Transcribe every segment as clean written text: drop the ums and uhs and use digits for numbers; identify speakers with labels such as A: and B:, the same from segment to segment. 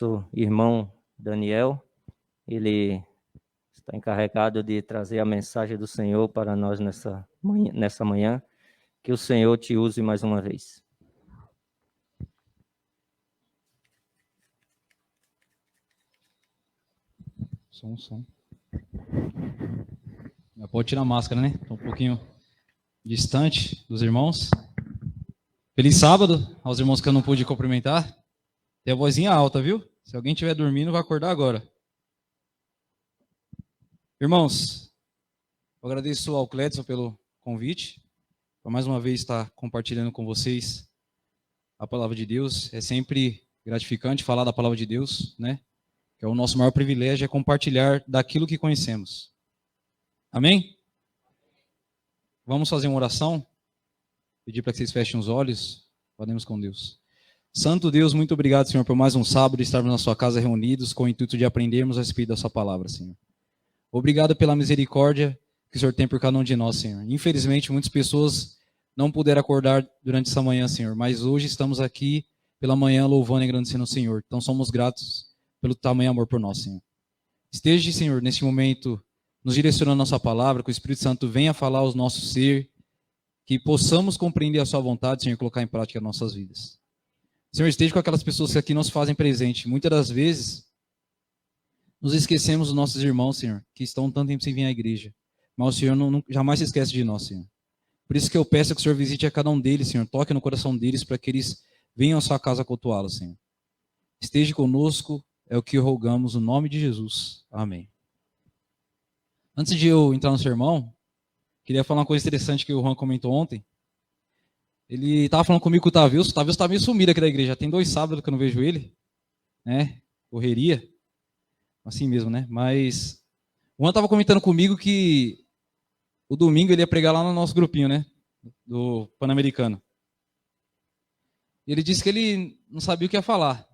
A: nosso irmão Daniel, ele está encarregado de trazer a mensagem do Senhor para nós nessa manhã. Que o Senhor te use mais uma vez.
B: Som. Já pode tirar a máscara, né? Estou um pouquinho distante dos irmãos. Feliz sábado aos irmãos que eu não pude cumprimentar. Tem a vozinha alta, viu? Se alguém estiver dormindo, vai acordar agora. Irmãos, eu agradeço ao Cledson pelo convite. Para mais uma vez estar compartilhando com vocês a palavra de Deus. É sempre gratificante falar da palavra de Deus, né? Que é o nosso maior privilégio, é compartilhar daquilo que conhecemos. Amém? Vamos fazer uma oração? Pedir para que vocês fechem os olhos. Podemos com Deus. Santo Deus, muito obrigado, Senhor, por mais um sábado estarmos na sua casa reunidos com o intuito de aprendermos a respeito da sua palavra, Senhor. Obrigado pela misericórdia que o Senhor tem por cada um de nós, Senhor. Infelizmente, muitas pessoas não puderam acordar durante essa manhã, Senhor, mas hoje estamos aqui pela manhã louvando e agradecendo ao Senhor. Então somos gratos pelo tamanho amor por nós, Senhor. Esteja, Senhor, neste momento, nos direcionando a sua palavra, que o Espírito Santo venha falar aos nossos ser, que possamos compreender a sua vontade, Senhor, e colocar em prática as nossas vidas. Senhor, esteja com aquelas pessoas que aqui não se fazem presente. Muitas das vezes, nos esquecemos dos nossos irmãos, Senhor, que estão tanto tempo sem vir à igreja. Mas o Senhor jamais se esquece de nós, Senhor. Por isso que eu peço que o Senhor visite a cada um deles, Senhor. Toque no coração deles para que eles venham à sua casa cultuá-lo, Senhor. Esteja conosco, é o que rogamos, no nome de Jesus. Amém. Antes de eu entrar no sermão, queria falar uma coisa interessante que o Juan comentou ontem. Ele estava falando comigo com o Tavius. O Tavius está meio sumido aqui da igreja. Já tem 2 sábados que eu não vejo ele. Né? Correria. Assim mesmo, né? Mas o Juan estava comentando comigo que o domingo ele ia pregar lá no nosso grupinho, né? Do Pan-Americano. E ele disse que ele não sabia o que ia falar.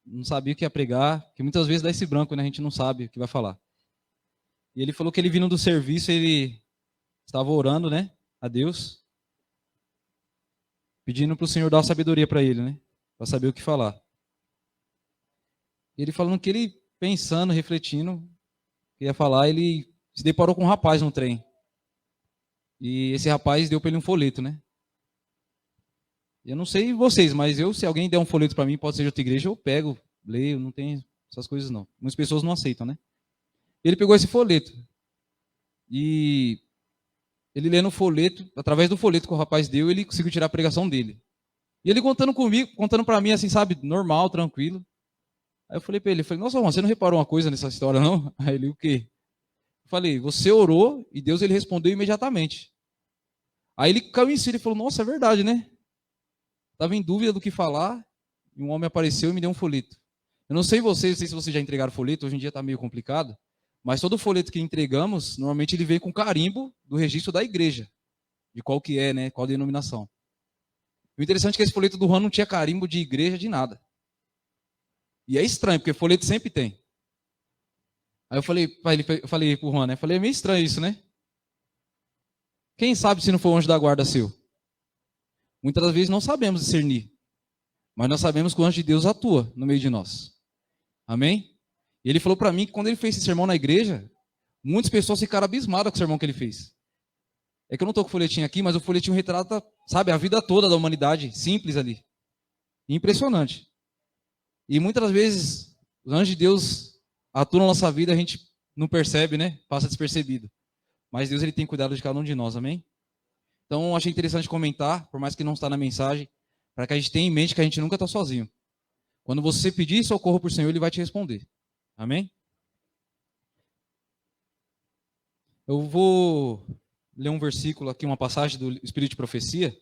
B: Não sabia o que ia pregar. Porque muitas vezes dá esse branco, né? A gente não sabe o que vai falar. E ele falou que ele vindo do serviço, ele estava orando, né? A Deus. Pedindo para o Senhor dar sabedoria para ele, né? Para saber o que falar. E ele falando que ele, pensando, refletindo, o que ia falar, ele se deparou com um rapaz no trem. E esse rapaz deu para ele um folheto, né? Eu não sei vocês, mas se alguém der um folheto para mim, pode ser de outra igreja, eu pego, leio, não tem essas coisas não. Muitas pessoas não aceitam, né? Ele pegou esse folheto. E ele lendo o folheto, através do folheto que o rapaz deu, ele conseguiu tirar a pregação dele. E ele contando para mim, assim, sabe, normal, tranquilo. Aí eu falei para ele, nossa, Juan, você não reparou uma coisa nessa história, não? Aí ele, o quê? Eu falei, você orou e Deus ele respondeu imediatamente. Aí ele caiu em si, ele falou, nossa, é verdade, né? Estava em dúvida do que falar, e um homem apareceu e me deu um folheto. Eu não sei se vocês já entregaram folheto, hoje em dia está meio complicado, mas todo folheto que entregamos, normalmente ele vem com carimbo do registro da igreja, de qual que é, né? Qual denominação. O interessante é que esse folheto do Juan não tinha carimbo de igreja, de nada. E é estranho, porque folheto sempre tem. Aí eu falei pro Juan, né? Falei, é meio estranho isso, né? Quem sabe se não for o anjo da guarda seu? Muitas das vezes não sabemos discernir. Mas nós sabemos que o anjo de Deus atua no meio de nós. Amém? E ele falou para mim que quando ele fez esse sermão na igreja, muitas pessoas ficaram abismadas com o sermão que ele fez. É que eu não estou com o folhetinho aqui, mas o folhetinho retrata, sabe, a vida toda da humanidade, simples ali. Impressionante. E muitas das vezes, os anjos de Deus atuam na nossa vida, a gente não percebe, né? Passa despercebido. Mas Deus ele tem cuidado de cada um de nós, amém? Então, achei interessante comentar, por mais que não está na mensagem, para que a gente tenha em mente que a gente nunca está sozinho. Quando você pedir socorro para o Senhor, Ele vai te responder. Amém? Eu vou ler um versículo aqui, uma passagem do Espírito de Profecia,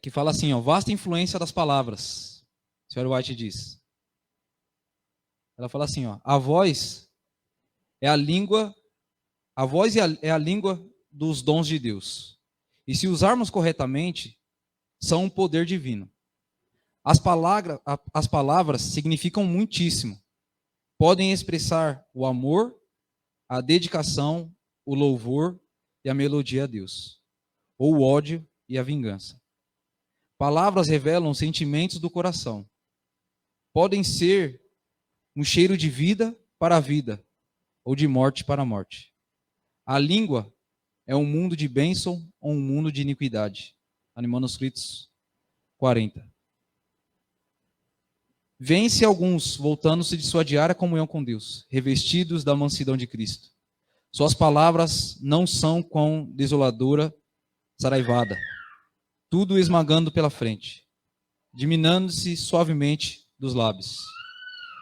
B: que fala assim, ó, vasta influência das palavras. A senhora White diz. Ela fala assim, ó, a voz é a língua dos dons de Deus. E se usarmos corretamente, são um poder divino. As palavras significam muitíssimo. Podem expressar o amor, a dedicação, o louvor e a melodia a Deus. Ou o ódio e a vingança. Palavras revelam sentimentos do coração. podem ser um cheiro de vida para a vida, ou de morte para a morte. A língua é um mundo de bênção ou um mundo de iniquidade. Está em Manuscritos 40. Vence alguns, voltando-se de sua diária comunhão com Deus, revestidos da mansidão de Cristo. Suas palavras não são com desoladora saraivada, tudo esmagando pela frente, diminando-se suavemente dos lábios.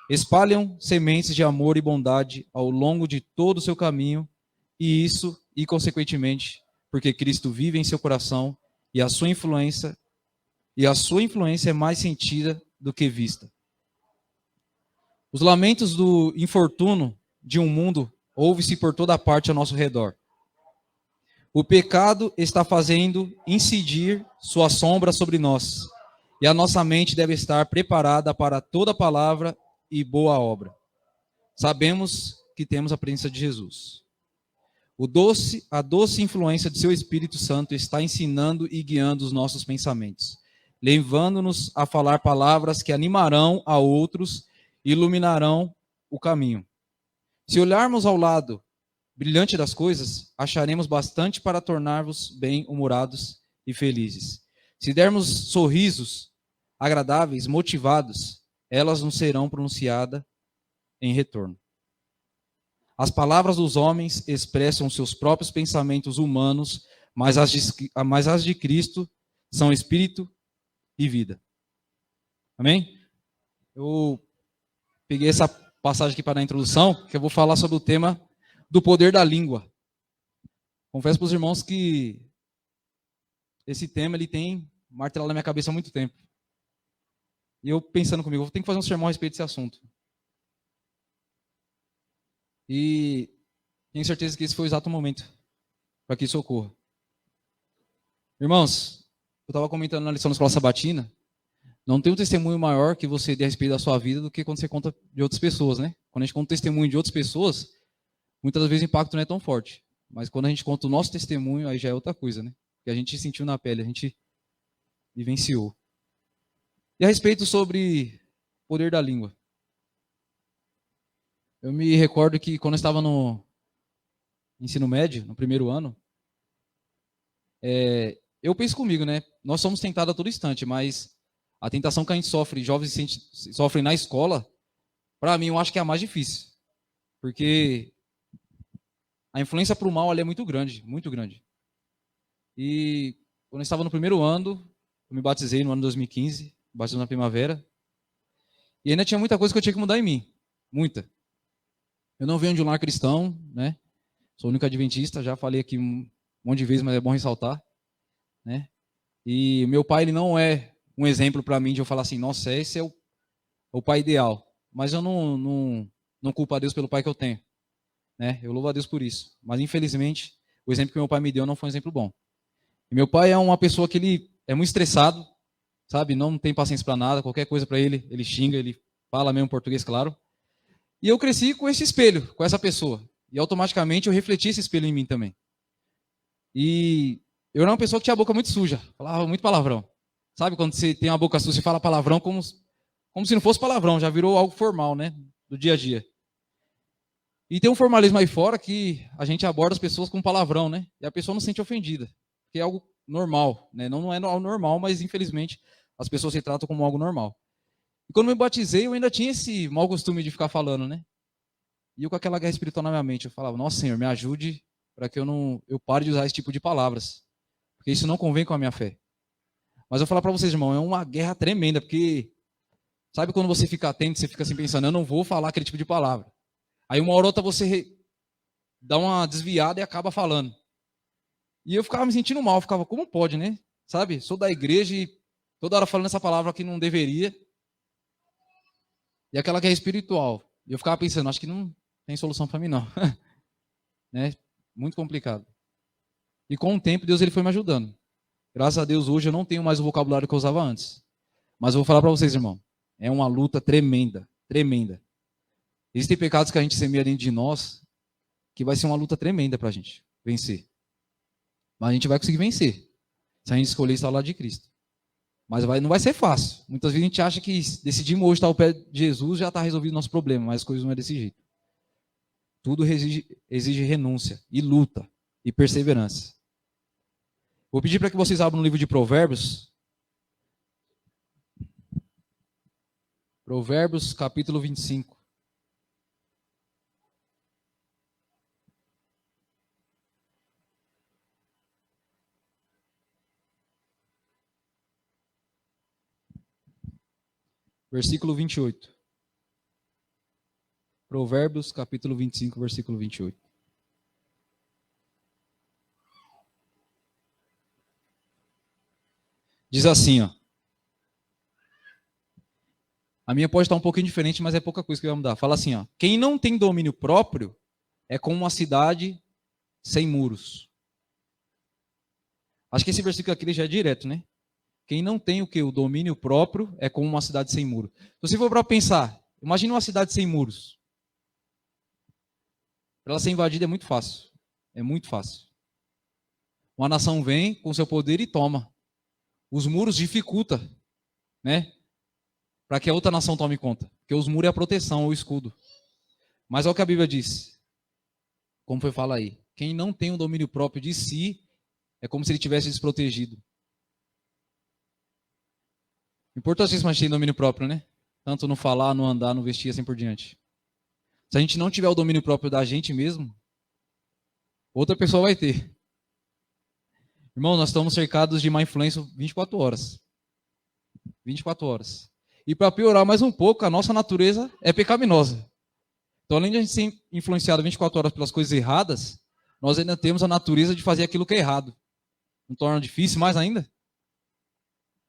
B: Espalham sementes de amor e bondade ao longo de todo o seu caminho, e consequentemente, porque Cristo vive em seu coração e a sua influência é mais sentida do que vista. Os lamentos do infortúnio de um mundo ouve-se por toda parte ao nosso redor. O pecado está fazendo incidir sua sombra sobre nós, e a nossa mente deve estar preparada para toda palavra e boa obra. Sabemos que temos a presença de Jesus. A doce influência de seu Espírito Santo está ensinando e guiando os nossos pensamentos, levando-nos a falar palavras que animarão a outros e iluminarão o caminho. Se olharmos ao lado brilhante das coisas, acharemos bastante para tornar-vos bem-humorados e felizes. Se dermos sorrisos agradáveis, motivados, elas não serão pronunciadas em retorno. As palavras dos homens expressam seus próprios pensamentos humanos, mas as de Cristo são espírito e vida. Amém? Eu peguei essa passagem aqui para a introdução, que eu vou falar sobre o tema do poder da língua. Confesso para os irmãos que esse tema ele tem martelado na minha cabeça há muito tempo. E eu pensando comigo, eu tenho que fazer um sermão a respeito desse assunto. E tenho certeza que esse foi o exato momento para que isso ocorra. Irmãos, eu estava comentando na lição da Escola Sabatina, não tem um testemunho maior que você dê a respeito da sua vida do que quando você conta de outras pessoas, né? Quando a gente conta o testemunho de outras pessoas, muitas vezes o impacto não é tão forte. Mas quando a gente conta o nosso testemunho, aí já é outra coisa, né? Que a gente sentiu na pele, a gente vivenciou. E a respeito sobre o poder da língua. Eu me recordo que quando eu estava no ensino médio, no primeiro ano, eu penso comigo, né? Nós somos tentados a todo instante, mas a tentação que a gente sofre, jovens sofrem na escola, para mim eu acho que é a mais difícil. Porque a influência para o mal ali é muito grande, muito grande. E quando eu estava no primeiro ano, eu me batizei no ano de 2015, batizei na primavera, e ainda tinha muita coisa que eu tinha que mudar em mim, muita. Eu não venho de um lar cristão, né? Sou o único adventista, já falei aqui um monte de vezes, mas é bom ressaltar, né? E meu pai, ele não é um exemplo para mim de eu falar assim, nossa, esse é o pai ideal. Mas eu não culpo a Deus pelo pai que eu tenho, né? Eu louvo a Deus por isso. Mas infelizmente, o exemplo que meu pai me deu não foi um exemplo bom. E meu pai é uma pessoa que ele é muito estressado, sabe? Não tem paciência para nada, qualquer coisa para ele xinga, ele fala mesmo português, claro. E eu cresci com esse espelho, com essa pessoa. E automaticamente eu refleti esse espelho em mim também. E eu era uma pessoa que tinha a boca muito suja, falava muito palavrão. Sabe quando você tem uma boca suja e fala palavrão como se não fosse palavrão, já virou algo formal, né? Do dia a dia. E tem um formalismo aí fora que a gente aborda as pessoas com palavrão, né? E a pessoa não se sente ofendida, que é algo normal, né? Não é algo normal, mas infelizmente as pessoas se tratam como algo normal. E quando me batizei, eu ainda tinha esse mau costume de ficar falando, né? E eu com aquela guerra espiritual na minha mente, eu falava, nossa, Senhor, me ajude para que eu pare de usar esse tipo de palavras, porque isso não convém com a minha fé. Mas eu vou falar para vocês, irmão, é uma guerra tremenda, porque sabe quando você fica atento, você fica assim pensando, eu não vou falar aquele tipo de palavra. Aí uma hora ou outra você dá uma desviada e acaba falando. E eu ficava me sentindo mal, ficava, como pode, né? Sabe, sou da igreja e toda hora falando essa palavra que não deveria. E aquela guerra espiritual. E eu ficava pensando, acho que não tem solução para mim não. Né? Muito complicado. E com o tempo, Deus ele foi me ajudando. Graças a Deus, hoje eu não tenho mais o vocabulário que eu usava antes. Mas eu vou falar para vocês, irmão. É uma luta tremenda, tremenda. Existem pecados que a gente semeia dentro de nós, que vai ser uma luta tremenda para a gente vencer. Mas a gente vai conseguir vencer, se a gente escolher estar ao lado de Cristo. Mas não vai ser fácil. Muitas vezes a gente acha que decidimos hoje estar ao pé de Jesus, já está resolvido o nosso problema, mas as coisas não é desse jeito. Tudo exige renúncia e luta e perseverança. Vou pedir para que vocês abram no livro de Provérbios. Provérbios, capítulo 25. Versículo 28. Provérbios, capítulo 25, versículo 28. Diz assim, ó. A minha pode estar um pouquinho diferente, mas é pouca coisa que vai mudar. Fala assim, ó. Quem não tem domínio próprio é como uma cidade sem muros. Acho que esse versículo aqui já é direto, né? Quem não tem o quê? O domínio próprio é como uma cidade sem muro. Se você for para pensar, imagine uma cidade sem muros. Para ela ser invadida é muito fácil. É muito fácil. Uma nação vem com seu poder e toma. Os muros dificultam, né? Para que a outra nação tome conta. Porque os muros é a proteção, o escudo. Mas olha o que a Bíblia diz. Como foi falar aí. Quem não tem o domínio próprio de si é como se ele tivesse desprotegido. Importantíssimo a gente ter domínio próprio, né? Tanto no falar, no andar, no vestir, assim por diante. Se a gente não tiver o domínio próprio da gente mesmo, outra pessoa vai ter. Irmão, nós estamos cercados de má influência 24 horas. 24 horas. E para piorar mais um pouco, a nossa natureza é pecaminosa. Então, além de a gente ser influenciado 24 horas pelas coisas erradas, nós ainda temos a natureza de fazer aquilo que é errado. Não torna difícil mais ainda?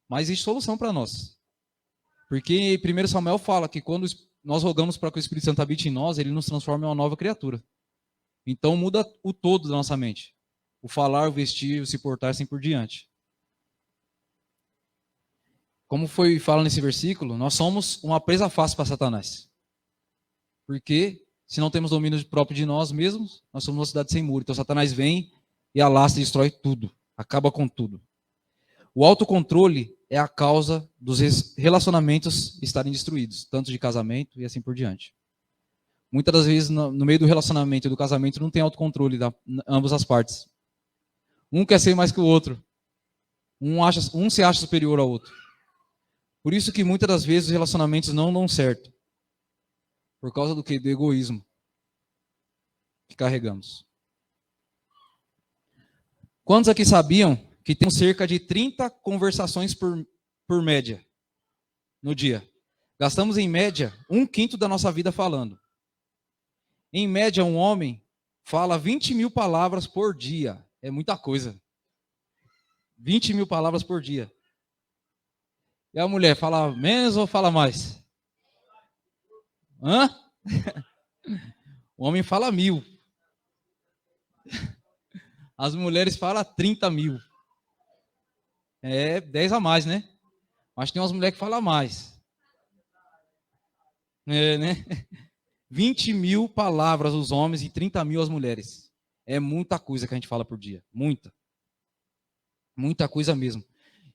B: Mas existe solução para nós. Porque 1 Samuel fala que quando nós rogamos para que o Espírito Santo habite em nós, ele nos transforma em uma nova criatura. Então muda o todo da nossa mente. O falar, o vestir, o se portar, assim por diante. Como fala nesse versículo, nós somos uma presa fácil para Satanás. Porque se não temos domínio próprio de nós mesmos, nós somos uma cidade sem muro. Então Satanás vem e alastra e destrói tudo. Acaba com tudo. O autocontrole é a causa dos relacionamentos estarem destruídos, tanto de casamento e assim por diante. Muitas das vezes, no meio do relacionamento e do casamento, não tem autocontrole de ambas as partes. Um quer ser mais que o outro. Um se acha superior ao outro. Por isso que muitas das vezes os relacionamentos não dão certo. Por causa do quê? Do egoísmo que carregamos. Quantos aqui sabiam que temos cerca de 30 conversações por média no dia? Gastamos em média 1/5 da nossa vida falando. Em média, um homem fala 20.000 palavras por dia. É muita coisa. 20.000 palavras por dia. E a mulher fala menos ou fala mais? Hã? O homem fala 1.000. As mulheres falam 30.000. É 10 a mais, né? Mas tem umas mulheres que falam mais. É, né? 20.000 palavras os homens e 30.000 as mulheres. É muita coisa que a gente fala por dia. Muita. Muita coisa mesmo.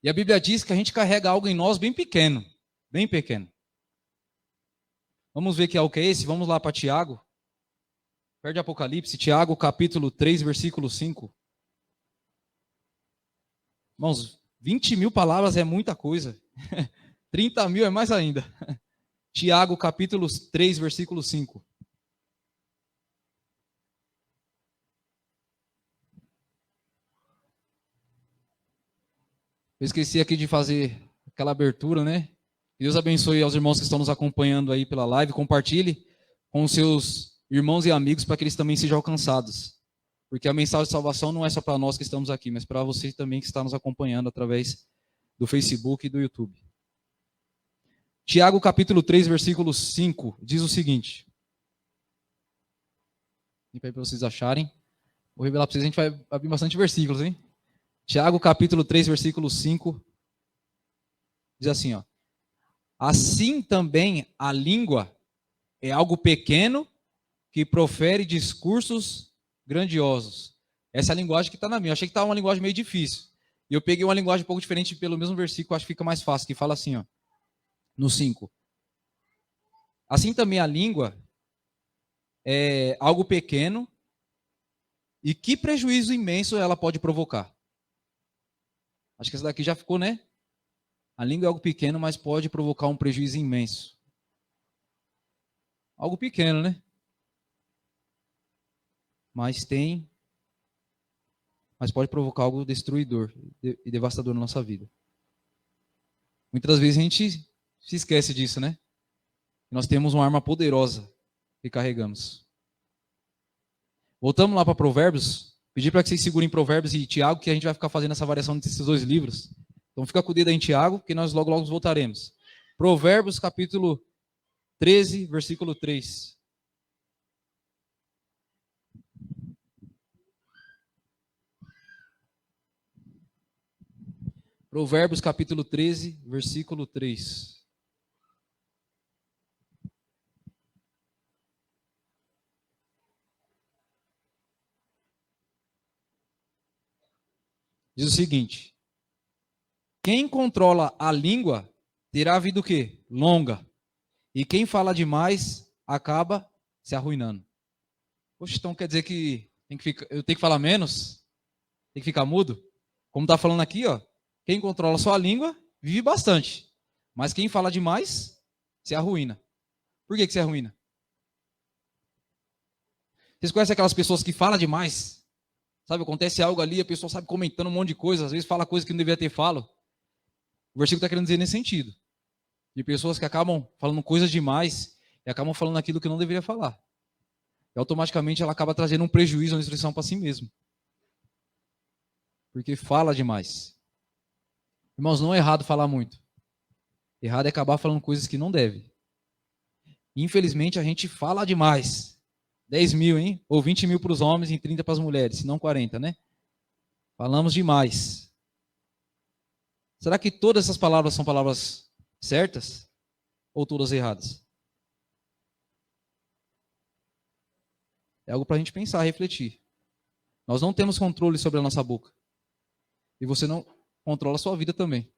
B: E a Bíblia diz que a gente carrega algo em nós bem pequeno. Bem pequeno. Vamos ver que é o que é esse? Vamos lá para Tiago. Perde Apocalipse. Tiago, capítulo 3, versículo 5. Irmãos, 20.000 palavras é muita coisa. 30.000 é mais ainda. Tiago, capítulo 3, versículo 5. Eu esqueci aqui de fazer aquela abertura, né? Deus abençoe aos irmãos que estão nos acompanhando aí pela live. Compartilhe com os seus irmãos e amigos para que eles também sejam alcançados. Porque a mensagem de salvação não é só para nós que estamos aqui, mas para você também que está nos acompanhando através do Facebook e do YouTube. Tiago capítulo 3, versículo 5, diz o seguinte. E para vocês acharem, vou revelar para vocês, a gente vai abrir bastante versículos, hein? Tiago capítulo 3, versículo 5, diz assim, ó. Assim também a língua é algo pequeno que profere discursos grandiosos. Essa é a linguagem que está na minha. Eu achei que estava uma linguagem meio difícil. E eu peguei uma linguagem um pouco diferente pelo mesmo versículo, acho que fica mais fácil, que fala assim, ó, no 5. Assim também a língua é algo pequeno e que prejuízo imenso ela pode provocar. Acho que essa daqui já ficou, né? A língua é algo pequeno, mas pode provocar um prejuízo imenso. Algo pequeno, né? Mas pode provocar algo destruidor e devastador na nossa vida. Muitas vezes a gente se esquece disso, né? Nós temos uma arma poderosa que carregamos. Voltamos lá para Provérbios. Pedir para que vocês segurem Provérbios e Tiago, que a gente vai ficar fazendo essa variação desses dois livros. Então fica com o dedo aí em Tiago, que nós logo voltaremos. Provérbios, capítulo 13, versículo 3. Provérbios, capítulo 13, versículo 3. Diz o seguinte: quem controla a língua terá a vida o quê? Longa. E quem fala demais acaba se arruinando. Poxa, então quer dizer que eu tenho que falar menos? Tem que ficar mudo? Como está falando aqui, ó, quem controla sua língua vive bastante. Mas quem fala demais se arruína. Por que se arruína? Vocês conhecem aquelas pessoas que falam demais? Sabe, acontece algo ali, a pessoa sabe comentando um monte de coisa, às vezes fala coisa que não deveria ter falado. O versículo está querendo dizer nesse sentido. De pessoas que acabam falando coisas demais e acabam falando aquilo que não deveria falar. E automaticamente ela acaba trazendo um prejuízo, uma destruição para si mesma. Porque fala demais. Irmãos, não é errado falar muito. Errado é acabar falando coisas que não deve. Infelizmente a gente fala demais. 10 mil, hein? Ou 20 mil para os homens e 30 para as mulheres, se não 40, né? Falamos demais. Será que todas essas palavras são palavras certas? Ou todas erradas? É algo para a gente pensar, refletir. Nós não temos controle sobre a nossa boca. E você não controla a sua vida também.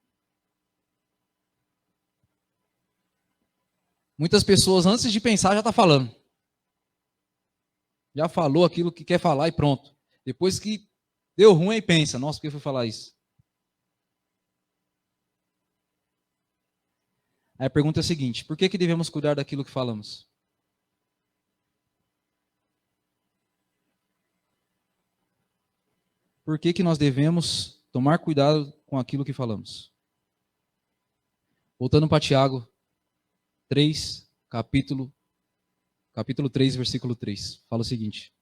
B: Muitas pessoas, antes de pensar, já estão falando. Já falou aquilo que quer falar e pronto. Depois que deu ruim, aí pensa, nossa, por que eu fui falar isso? Aí a pergunta é a seguinte: por que devemos cuidar daquilo que falamos? Por que nós devemos tomar cuidado com aquilo que falamos? Voltando para Tiago 3, capítulo 3, versículo 3. Fala o seguinte: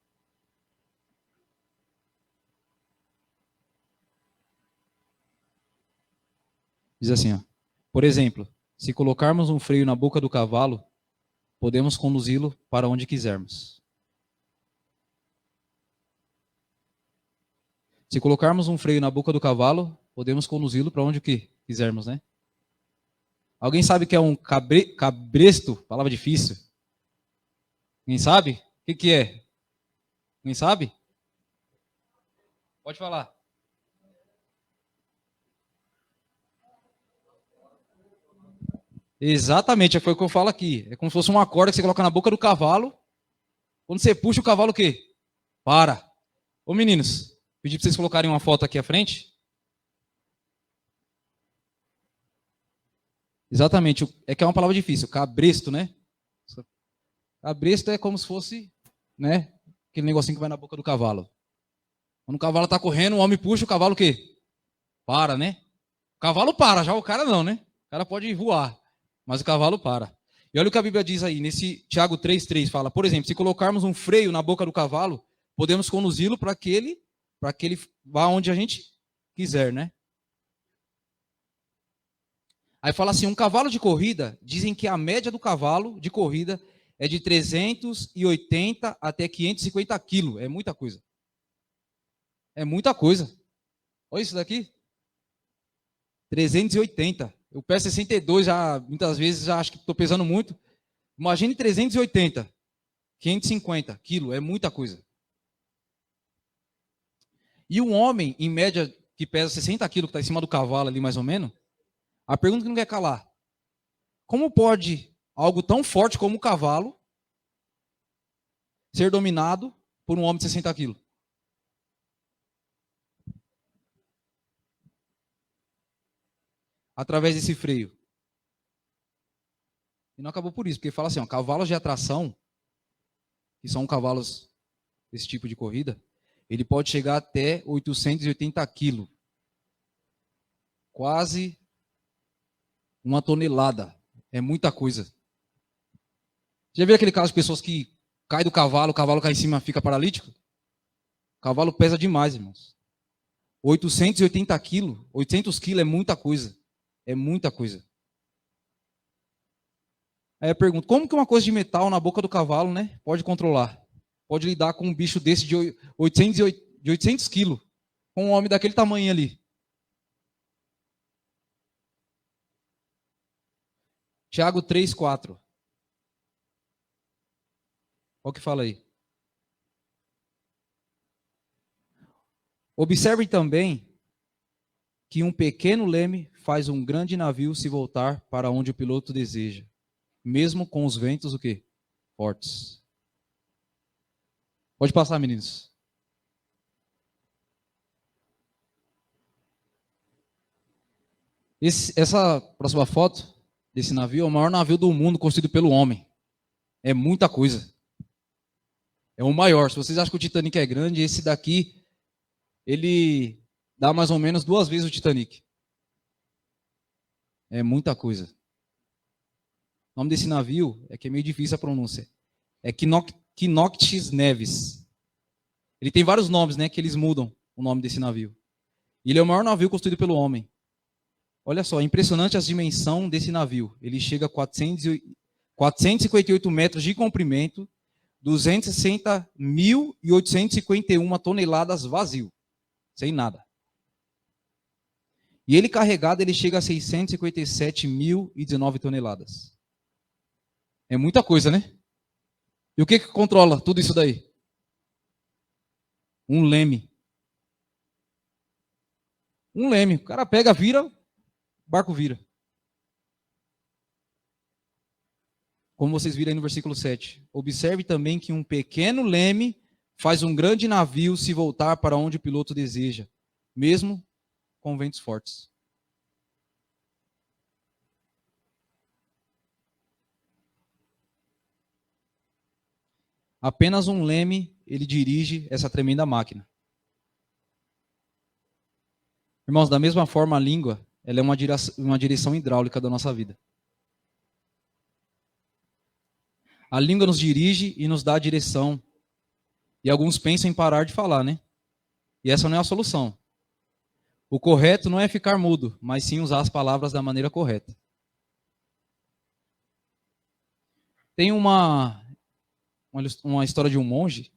B: diz assim, ó, por exemplo, se colocarmos um freio na boca do cavalo, podemos conduzi-lo para onde quisermos. Se colocarmos um freio na boca do cavalo, podemos conduzi-lo para onde quisermos, né? Alguém sabe o que é um cabresto? Palavra difícil. Quem sabe? O que é? Quem sabe? Pode falar. Exatamente, foi o que eu falo aqui. É como se fosse uma corda que você coloca na boca do cavalo. Quando você puxa o cavalo, o quê? Para. Ô meninos, pedi para vocês colocarem uma foto aqui à frente. Exatamente, é que é uma palavra difícil, cabresto, né? Cabresto é como se fosse, né, aquele negocinho que vai na boca do cavalo. Quando o cavalo está correndo, o homem puxa, o cavalo o quê? Para, né? O cavalo para, já o cara não, né? O cara pode voar, mas o cavalo para. E olha o que a Bíblia diz aí, nesse Tiago 3,3 fala, por exemplo, se colocarmos um freio na boca do cavalo, podemos conduzi-lo para que ele vá onde a gente quiser, né? Aí fala assim, um cavalo de corrida, dizem que a média do cavalo de corrida é de 380 até 550 quilos. É muita coisa. É muita coisa. Olha isso daqui. 380. Eu peso 62, já, muitas vezes já acho que estou pesando muito. Imagine 380. 550 quilos. É muita coisa. E um homem, em média, que pesa 60 quilos, que está em cima do cavalo ali mais ou menos, a pergunta que não quer calar: como pode algo tão forte como o cavalo ser dominado por um homem de 60 quilos? Através desse freio. E não acabou por isso, porque fala assim, ó, cavalos de atração, que são cavalos desse tipo de corrida, ele pode chegar até 880 quilos. Quase uma tonelada. É muita coisa. Já viu aquele caso de pessoas que caem do cavalo, o cavalo cai em cima e fica paralítico? O cavalo pesa demais, irmãos. 880 quilos, 800 quilos é muita coisa. É muita coisa. Aí eu pergunto, como que uma coisa de metal na boca do cavalo, né, pode controlar? Pode lidar com um bicho desse de 800 quilos, com um homem daquele tamanho ali? Tiago 3:4. Olha o que fala aí. Observe também que um pequeno leme faz um grande navio se voltar para onde o piloto deseja, mesmo com os ventos o quê? Fortes. Pode passar, meninos. Essa próxima foto desse navio é o maior navio do mundo construído pelo homem. É muita coisa. É o maior. Se vocês acham que o Titanic é grande, esse daqui, ele dá mais ou menos 2 vezes o Titanic. É muita coisa. O nome desse navio é que é meio difícil a pronúncia. É Quinoctis Nevis. Ele tem vários nomes, né, que eles mudam o nome desse navio. E ele é o maior navio construído pelo homem. Olha só, é impressionante a dimensão desse navio. Ele chega a 458 metros de comprimento, 260.851 toneladas vazio, sem nada. E ele carregado, ele chega a 657.019 toneladas. É muita coisa, né? E o que controla tudo isso daí? Um leme. Um leme. O cara pega, vira, o barco vira. Como vocês viram aí no versículo 7. Observe também que um pequeno leme faz um grande navio se voltar para onde o piloto deseja, mesmo com ventos fortes. Apenas um leme, ele dirige essa tremenda máquina. Irmãos, da mesma forma a língua, ela é uma direção hidráulica da nossa vida. A língua nos dirige e nos dá a direção. E alguns pensam em parar de falar, né? E essa não é a solução. O correto não é ficar mudo, mas sim usar as palavras da maneira correta. Tem uma história de um monge,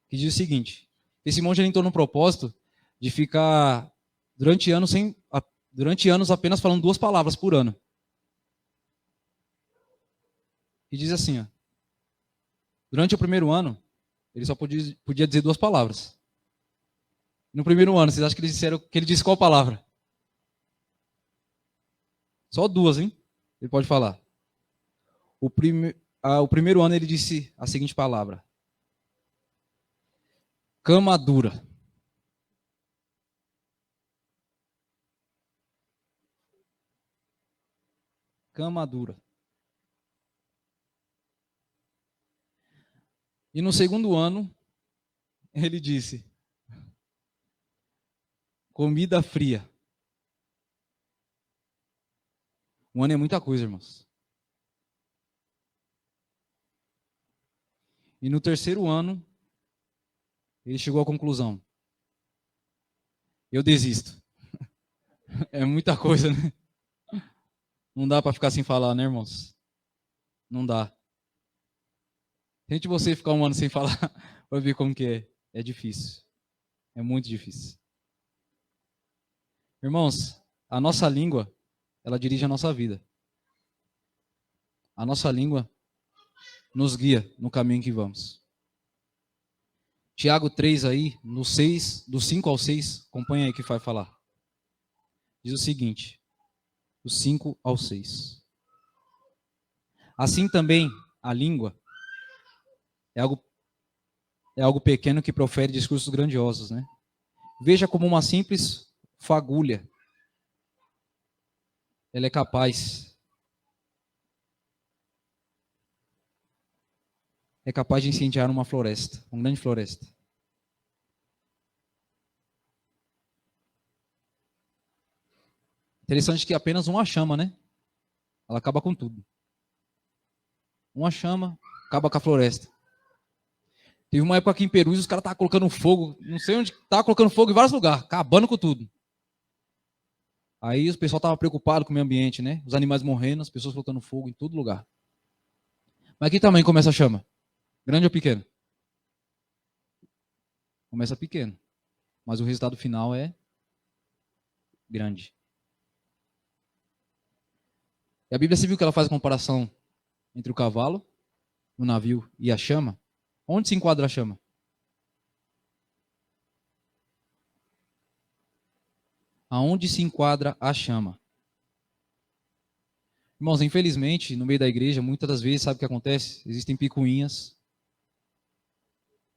B: que diz o seguinte: esse monge ele entrou no propósito de ficar durante anos apenas falando 2 palavras por ano. E diz assim, ó, durante o primeiro ano, ele só podia dizer 2 palavras. No primeiro ano, vocês acham que ele disse qual palavra? Só 2, hein? Ele pode falar. O primeiro ano ele disse a seguinte palavra: cama dura. Cama dura. E no segundo ano, ele disse: comida fria. Um ano é muita coisa, irmãos. E no terceiro ano, ele chegou à conclusão: eu desisto. É muita coisa, né? Não dá para ficar sem falar, né, irmãos? Não dá. Tente você ficar um ano sem falar, vai ver como que é. É difícil. É muito difícil. Irmãos, a nossa língua, ela dirige a nossa vida. A nossa língua nos guia no caminho que vamos. Tiago 3 aí, no 6, do 5 ao 6, acompanha aí que vai falar. Diz o seguinte, do 5 ao 6. Assim também a língua é algo pequeno que profere discursos grandiosos, né? Veja como uma simples fagulha. Ela é capaz de incendiar uma floresta, uma grande floresta. Interessante que apenas uma chama, né? Ela acaba com tudo. Uma chama acaba com a floresta. Teve uma época aqui em Perus, os caras estavam colocando fogo, não sei onde, estavam colocando fogo em vários lugares, acabando com tudo. Aí o pessoal estava preocupado com o meio ambiente, né? Os animais morrendo, as pessoas colocando fogo em todo lugar. Mas que tamanho começa a chama? Grande ou pequeno? Começa pequeno. Mas o resultado final é grande. E a Bíblia civil que ela faz a comparação entre o cavalo, o navio e a chama. Onde se enquadra a chama? Aonde se enquadra a chama? Irmãos, infelizmente, no meio da igreja, muitas das vezes, sabe o que acontece? Existem picuinhas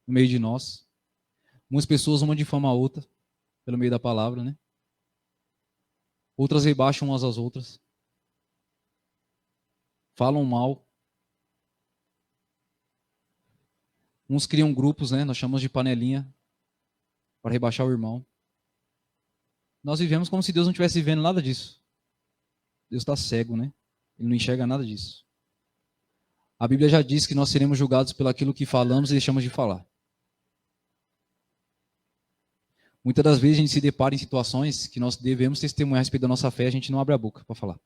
B: no meio de nós. Muitas pessoas uma difama a outra, pelo meio da palavra, né? Outras rebaixam umas às outras. Falam mal. Uns criam grupos, né? Nós chamamos de panelinha, para rebaixar o irmão. Nós vivemos como se Deus não estivesse vendo nada disso. Deus está cego, né? Ele não enxerga nada disso. A Bíblia já diz que nós seremos julgados pelo aquilo que falamos e deixamos de falar. Muitas das vezes a gente se depara em situações que nós devemos testemunhar a respeito da nossa fé, a gente não abre a boca para falar.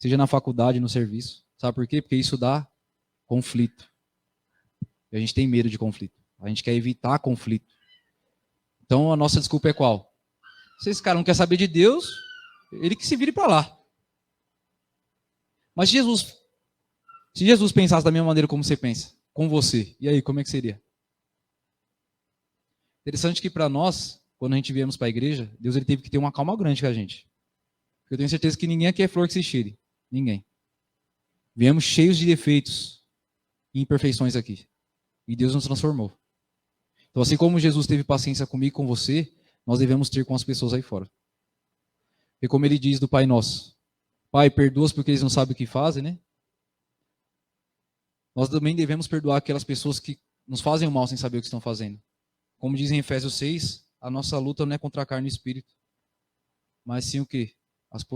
B: Seja na faculdade, no serviço. Sabe por quê? Porque isso dá conflito. E a gente tem medo de conflito. A gente quer evitar conflito. Então a nossa desculpa é qual? Se esse cara não quer saber de Deus, ele que se vire para lá. Mas se Jesus pensasse da mesma maneira como você pensa, com você, e aí, como é que seria? Interessante que para nós, quando a gente viemos para a igreja, Deus ele teve que ter uma calma grande com a gente. Porque eu tenho certeza que ninguém aqui é flor que se cheire. Ninguém. Viemos cheios de defeitos e imperfeições aqui. E Deus nos transformou. Então, assim como Jesus teve paciência comigo e com você, nós devemos ter com as pessoas aí fora. E como ele diz do Pai Nosso, Pai, perdoa-os porque eles não sabem o que fazem, né? Nós também devemos perdoar aquelas pessoas que nos fazem o mal sem saber o que estão fazendo. Como diz em Efésios 6, a nossa luta não é contra a carne e o espírito, mas sim o quê?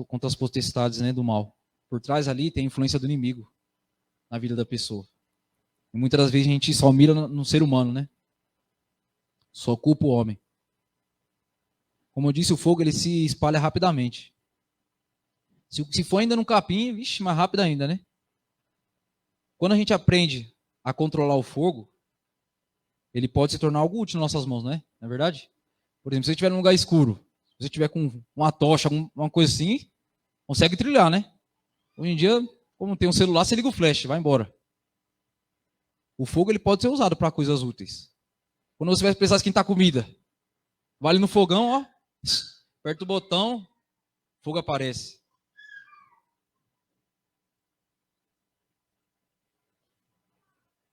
B: Contra as potestades, né, do mal. Por trás ali tem a influência do inimigo na vida da pessoa. E muitas das vezes a gente só mira no ser humano, né? Só culpa o homem. Como eu disse, o fogo ele se espalha rapidamente. Se for ainda no capim, vixe, mais rápido ainda, né? Quando a gente aprende a controlar o fogo, ele pode se tornar algo útil nas nossas mãos, né? Não é verdade? Por exemplo, se você estiver num lugar escuro, se você estiver com uma tocha, alguma coisa assim, consegue trilhar, né? Hoje em dia, como tem um celular, você liga o flash, vai embora. O fogo ele pode ser usado para coisas úteis. Quando você vai precisar esquentar comida, vai ali no fogão, ó, aperta o botão, fogo aparece.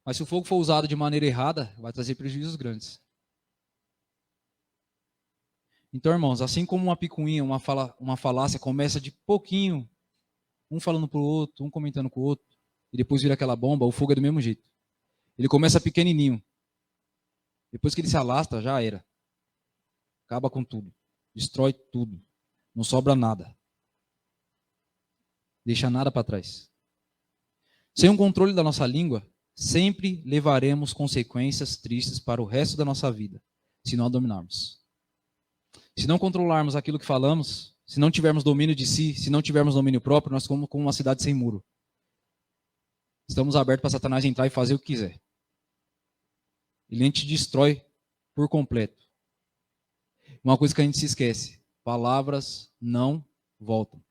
B: Mas se o fogo for usado de maneira errada, vai trazer prejuízos grandes. Então, irmãos, assim como uma picuinha, uma falácia começa de pouquinho, um falando para o outro, um comentando com o outro, e depois vira aquela bomba, o fogo é do mesmo jeito. Ele começa pequenininho. Depois que ele se alastra, já era. Acaba com tudo. Destrói tudo. Não sobra nada. Deixa nada para trás. Sem um controle da nossa língua, sempre levaremos consequências tristes para o resto da nossa vida, se não a dominarmos. Se não controlarmos aquilo que falamos, se não tivermos domínio de si, se não tivermos domínio próprio, nós somos como uma cidade sem muro. Estamos abertos para Satanás entrar e fazer o que quiser. Ele te destrói por completo. Uma coisa que a gente se esquece: palavras não voltam.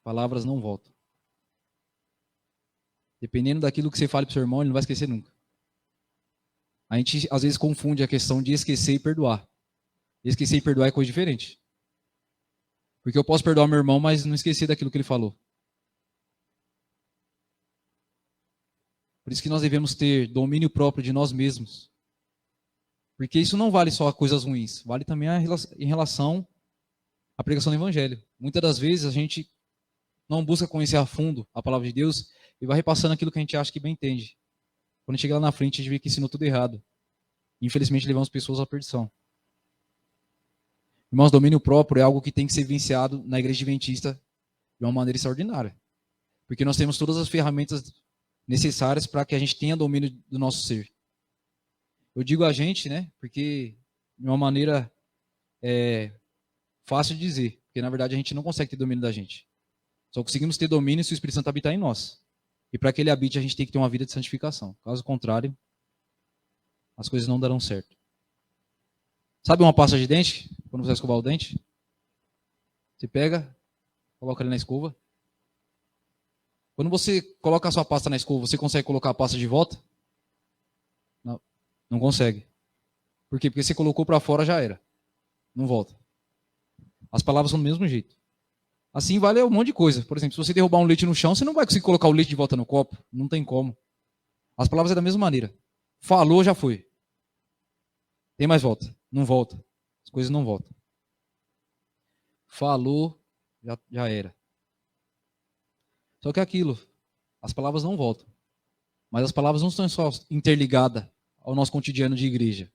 B: Palavras não voltam. Dependendo daquilo que você fale para o seu irmão, ele não vai esquecer nunca. A gente, às vezes, confunde a questão de esquecer e perdoar. Esquecer e perdoar é coisa diferente. Porque eu posso perdoar meu irmão, mas não esquecer daquilo que ele falou. Por isso que nós devemos ter domínio próprio de nós mesmos. Porque isso não vale só a coisas ruins, vale também em relação à pregação do Evangelho. Muitas das vezes a gente não busca conhecer a fundo a palavra de Deus e vai repassando aquilo que a gente acha que bem entende. Quando chega lá na frente, a gente vê que ensinou tudo errado. Infelizmente, levamos pessoas à perdição. Irmãos, domínio próprio é algo que tem que ser vivenciado na igreja adventista de uma maneira extraordinária. Porque nós temos todas as ferramentas necessárias para que a gente tenha domínio do nosso ser. Eu digo a gente, né, porque de uma maneira fácil de dizer, porque na verdade a gente não consegue ter domínio da gente. Só conseguimos ter domínio se o Espírito Santo habitar em nós. E para que ele habite, a gente tem que ter uma vida de santificação. Caso contrário, as coisas não darão certo. Sabe uma pasta de dente? Quando você vai escovar o dente? Você pega, coloca ali na escova. Quando você coloca a sua pasta na escova, você consegue colocar a pasta de volta? Não, não consegue. Por quê? Porque você colocou para fora, já era. Não volta. As palavras são do mesmo jeito. Assim vale um monte de coisa. Por exemplo, se você derrubar um leite no chão, você não vai conseguir colocar o leite de volta no copo. Não tem como. As palavras é da mesma maneira. Falou, já foi. Tem mais volta. Não volta. As coisas não voltam. Falou, já era. Só que é aquilo. As palavras não voltam. Mas as palavras não estão só interligadas ao nosso cotidiano de igreja.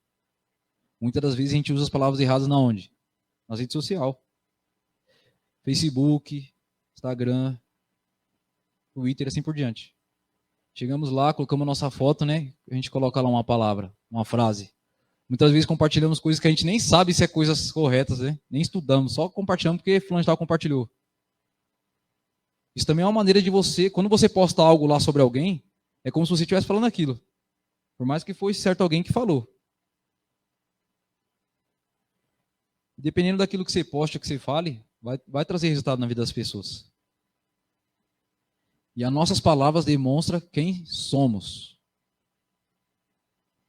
B: Muitas das vezes a gente usa as palavras erradas na onde? Nas redes sociais. Facebook, Instagram, Twitter, assim por diante. Chegamos lá, colocamos a nossa foto, né? A gente coloca lá uma palavra, uma frase. Muitas vezes compartilhamos coisas que a gente nem sabe se é coisas corretas, né? Nem estudamos, só compartilhamos porque fulano de tal compartilhou. Isso também é uma maneira de você, quando você posta algo lá sobre alguém, é como se você estivesse falando aquilo. Por mais que fosse certo alguém que falou. Dependendo daquilo que você posta, que você fale, vai trazer resultado na vida das pessoas. E as nossas palavras demonstram quem somos.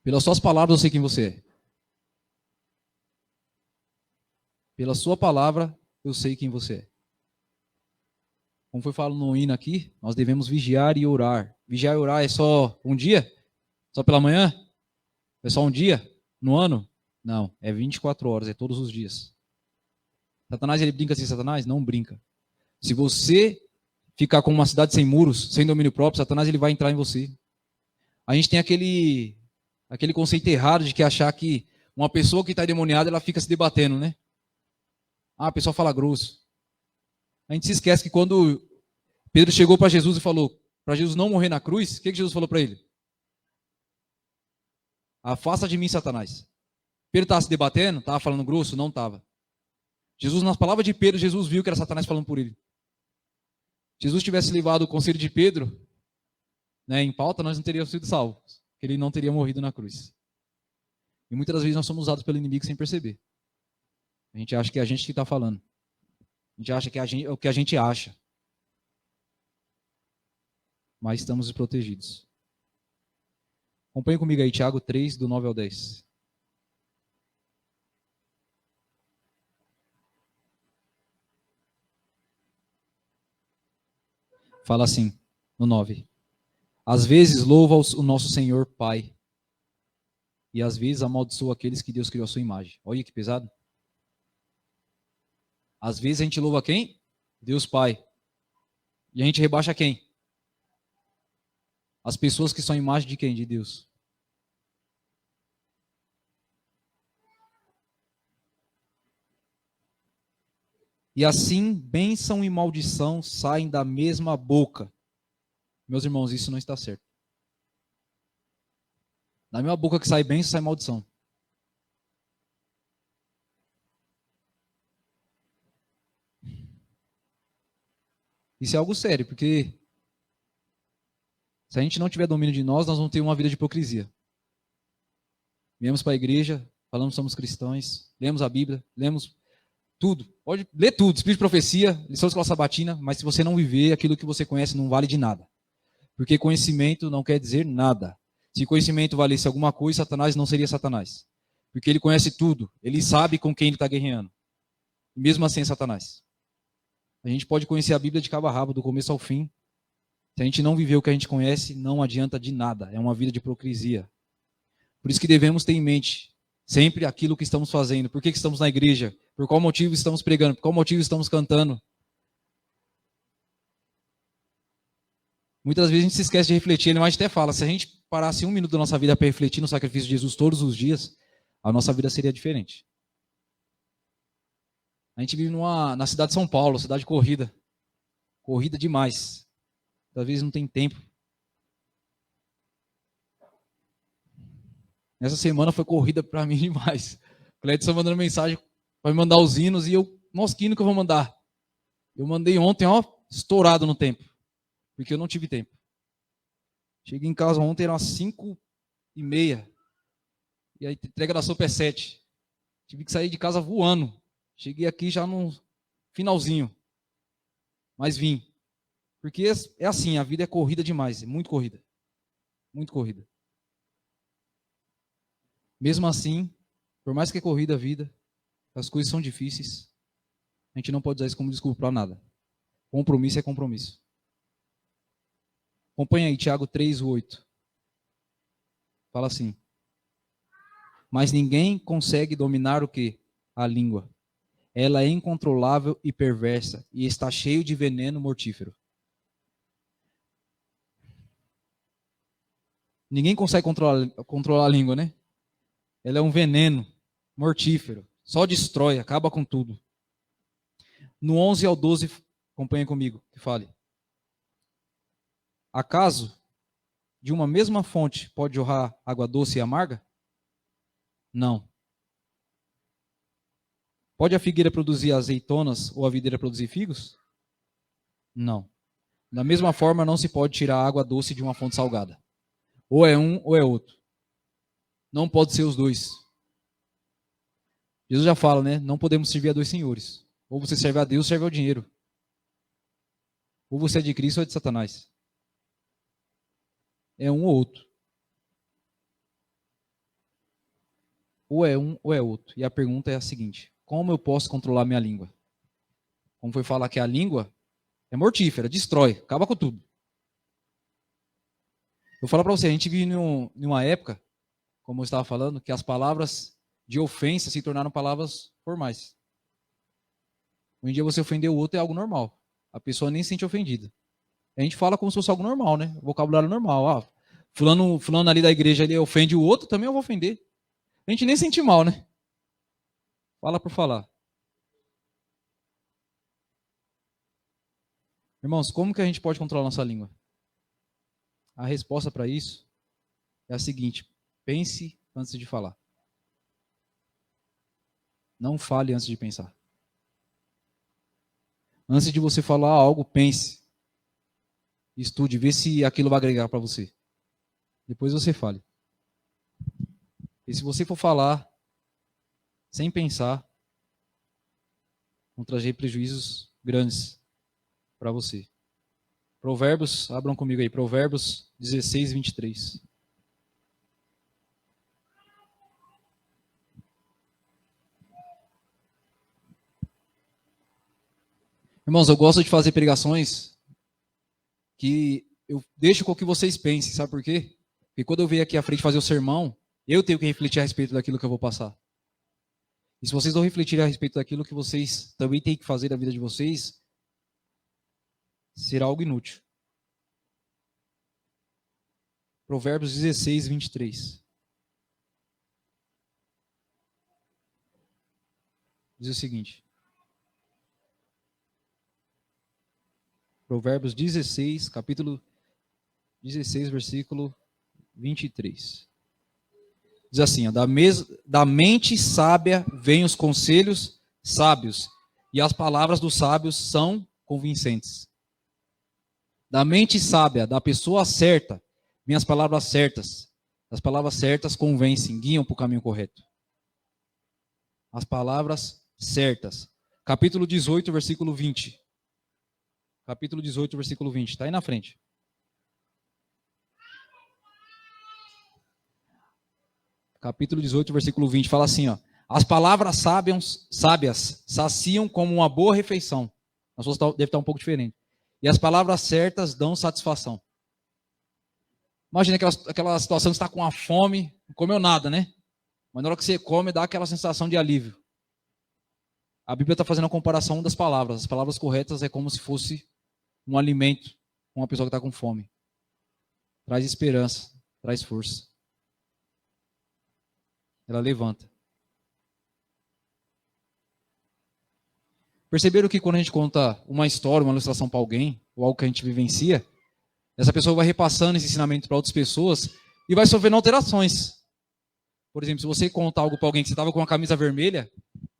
B: Pelas suas palavras eu sei quem você é. Pela sua palavra eu sei quem você é. Como foi falado no hino aqui, nós devemos vigiar e orar. Vigiar e orar é só um dia? Só pela manhã? É só um dia? No ano? Não, é 24 horas, é todos os dias. Satanás, ele brinca sem Satanás? Não brinca. Se você ficar como uma cidade sem muros, sem domínio próprio, Satanás ele vai entrar em você. A gente tem aquele conceito errado de que achar que uma pessoa que está endemoniada, ela fica se debatendo, né? Ah, a pessoa fala grosso. A gente se esquece que quando Pedro chegou para Jesus e falou para Jesus não morrer na cruz, o que Jesus falou para ele? Afasta de mim, Satanás. Pedro estava se debatendo? Estava falando grosso? Não estava. Jesus, nas palavras de Pedro, Jesus viu que era Satanás falando por ele. Se Jesus tivesse levado o conselho de Pedro, né, em pauta, nós não teríamos sido salvos. Ele não teria morrido na cruz. E muitas das vezes nós somos usados pelo inimigo sem perceber. A gente acha que é a gente que está falando. A gente acha que é o que a gente acha. Mas estamos desprotegidos. Acompanhe comigo aí, Tiago 3, do 9 ao 10. Fala assim, no 9. Às vezes louva o nosso Senhor Pai. E às vezes amaldiçoa aqueles que Deus criou a sua imagem. Olha que pesado. Às vezes a gente louva quem? Deus Pai. E a gente rebaixa quem? As pessoas que são a imagem de quem? De Deus. E assim, bênção e maldição saem da mesma boca. Meus irmãos, isso não está certo. Da mesma boca que sai bênção, sai maldição. Isso é algo sério, porque se a gente não tiver domínio de nós vamos ter uma vida de hipocrisia. Viemos para a igreja, falamos que somos cristãos, lemos a Bíblia, lemos tudo. Pode ler tudo, espírito de profecia, lição de escola sabatina, mas se você não viver, aquilo que você conhece não vale de nada. Porque conhecimento não quer dizer nada. Se conhecimento valesse alguma coisa, Satanás não seria Satanás. Porque ele conhece tudo. Ele sabe com quem ele está guerreando. Mesmo assim é Satanás. A gente pode conhecer a Bíblia de cabo a rabo, do começo ao fim. Se a gente não viver o que a gente conhece, não adianta de nada. É uma vida de hipocrisia. Por isso que devemos ter em mente sempre aquilo que estamos fazendo. Por que estamos na igreja? Por qual motivo estamos pregando? Por qual motivo estamos cantando? Muitas vezes a gente se esquece de refletir. Ele mais até fala, se a gente parasse 1 minuto da nossa vida para refletir no sacrifício de Jesus todos os dias, a nossa vida seria diferente. A gente vive na cidade de São Paulo, cidade corrida. Corrida demais. Às vezes não tem tempo. Nessa semana foi corrida para mim demais. O Cleiton mandando mensagem para me mandar os hinos e eu, nossa, que hino que eu vou mandar? Eu mandei ontem, ó, estourado no tempo. Porque eu não tive tempo. Cheguei em casa ontem, eram 5h30. E a entrega da sopa é 7. Tive que sair de casa voando. Cheguei aqui já no finalzinho. Mas vim. Porque é assim, a vida é corrida demais. É muito corrida. Muito corrida. Mesmo assim, por mais que é corrida a vida, as coisas são difíceis. A gente não pode usar isso como desculpa para nada. Compromisso é compromisso. Acompanha aí, Tiago 3:8. Fala assim. Mas ninguém consegue dominar o quê? A língua. Ela é incontrolável e perversa e está cheio de veneno mortífero. Ninguém consegue controlar a língua, né? Ela é um veneno mortífero. Só destrói, acaba com tudo. No 11 ao 12, acompanha comigo, que fale. Acaso de uma mesma fonte pode jorrar água doce e amarga? Não. Pode a figueira produzir azeitonas ou a videira produzir figos? Não. Da mesma forma, não se pode tirar água doce de uma fonte salgada. Ou é um ou é outro. Não pode ser os dois. Jesus já fala, né? Não podemos servir a dois senhores. Ou você serve a Deus, ou serve ao dinheiro. Ou você é de Cristo ou é de Satanás. É um ou outro. Ou é um ou é outro. E a pergunta é a seguinte: como eu posso controlar minha língua? Como foi falar que a língua é mortífera, destrói, acaba com tudo. Eu vou falar para você, a gente vive numa época, como eu estava falando, que as palavras de ofensa se tornaram palavras formais. Hoje em dia você ofender o outro é algo normal. A pessoa nem se sente ofendida. A gente fala como se fosse algo normal, né? Vocabulário normal. Ah, fulano ali da igreja ele ofende o outro, também eu vou ofender. A gente nem sente mal, né? Fala por falar. Irmãos, como que a gente pode controlar nossa língua? A resposta para isso é a seguinte: pense antes de falar. Não fale antes de pensar. Antes de você falar algo, pense. Estude, vê se aquilo vai agregar para você. Depois você fale. E se você for falar sem pensar, vão trazer prejuízos grandes para você. Provérbios, abram comigo aí, Provérbios 16:23. Irmãos, eu gosto de fazer pregações que eu deixo com que vocês pensem, sabe por quê? Porque quando eu venho aqui à frente fazer o sermão, eu tenho que refletir a respeito daquilo que eu vou passar. E se vocês não refletirem a respeito daquilo que vocês também têm que fazer da vida de vocês, será algo inútil. Provérbios 16:23. Diz o seguinte. Provérbios 16, capítulo 16, versículo 23. Diz assim, ó, da mente sábia vêm os conselhos sábios, e as palavras dos sábios são convincentes. Da mente sábia, da pessoa certa, vêm as palavras certas. As palavras certas convencem, guiam para o caminho correto. As palavras certas. Capítulo 18, versículo 20. Capítulo 18, versículo 20. Está aí na frente. capítulo 18, versículo 20, fala assim, ó. As palavras sábias saciam como uma boa refeição. A sua deve estar um pouco diferente. E as palavras certas dão satisfação. Imagina aquela situação que você está com uma fome, não comeu nada, né? Mas na hora que você come, dá aquela sensação de alívio. A Bíblia está fazendo a comparação das palavras. As palavras corretas é como se fosse um alimento para uma pessoa que está com fome. Traz esperança, traz força. Ela levanta. Perceberam que quando a gente conta uma história, uma ilustração para alguém, ou algo que a gente vivencia, essa pessoa vai repassando esse ensinamento para outras pessoas e vai sofrendo alterações. Por exemplo, se você contar algo para alguém que você estava com uma camisa vermelha,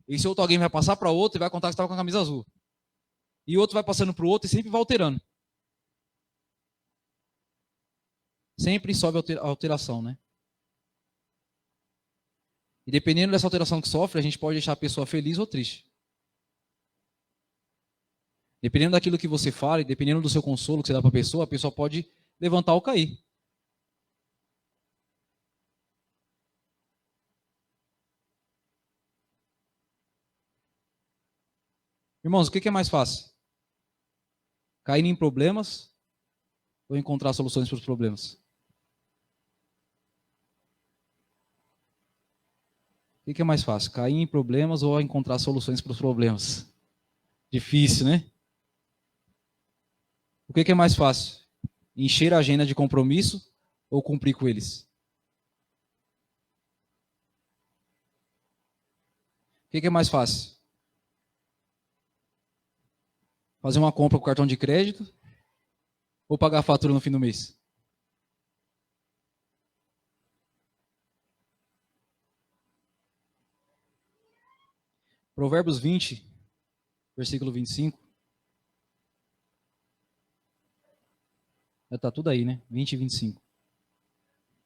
B: esse outro alguém vai passar para outro e vai contar que você estava com a camisa azul. E outro vai passando para o outro e sempre vai alterando. Sempre sobe a alteração, né? E dependendo dessa alteração que sofre, a gente pode deixar a pessoa feliz ou triste. Dependendo daquilo que você fala e dependendo do seu consolo que você dá para a pessoa pode levantar ou cair. Irmãos, o que é mais fácil? Cair em problemas ou encontrar soluções para os problemas? O que é mais fácil? Cair em problemas ou encontrar soluções para os problemas? Difícil, né? O que é mais fácil? Encher a agenda de compromisso ou cumprir com eles? O que é mais fácil? Fazer uma compra com cartão de crédito ou pagar a fatura no fim do mês? Provérbios 20, versículo 25. Está tudo aí, né? 20 e 25.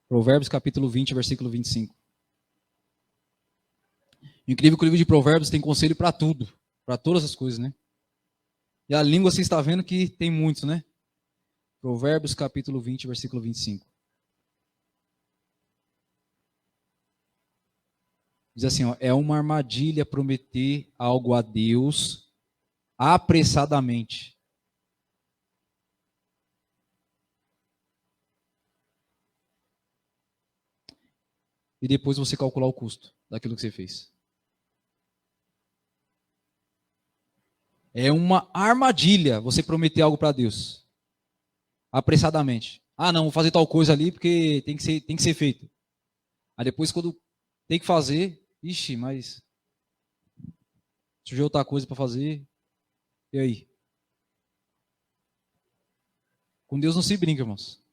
B: Provérbios capítulo 20, versículo 25. Incrível que o livro de Provérbios tem conselho para tudo, para todas as coisas, né? E a língua você está vendo que tem muitos, né? Provérbios capítulo 20, versículo 25. Diz assim, ó, é uma armadilha prometer algo a Deus apressadamente. E depois você calcular o custo daquilo que você fez. É uma armadilha você prometer algo para Deus. Apressadamente. Ah, não, vou fazer tal coisa ali porque tem que ser feito. Aí depois quando tem que fazer, ixi, mas surgiu outra coisa para fazer. E aí? Com Deus não se brinca, irmãos.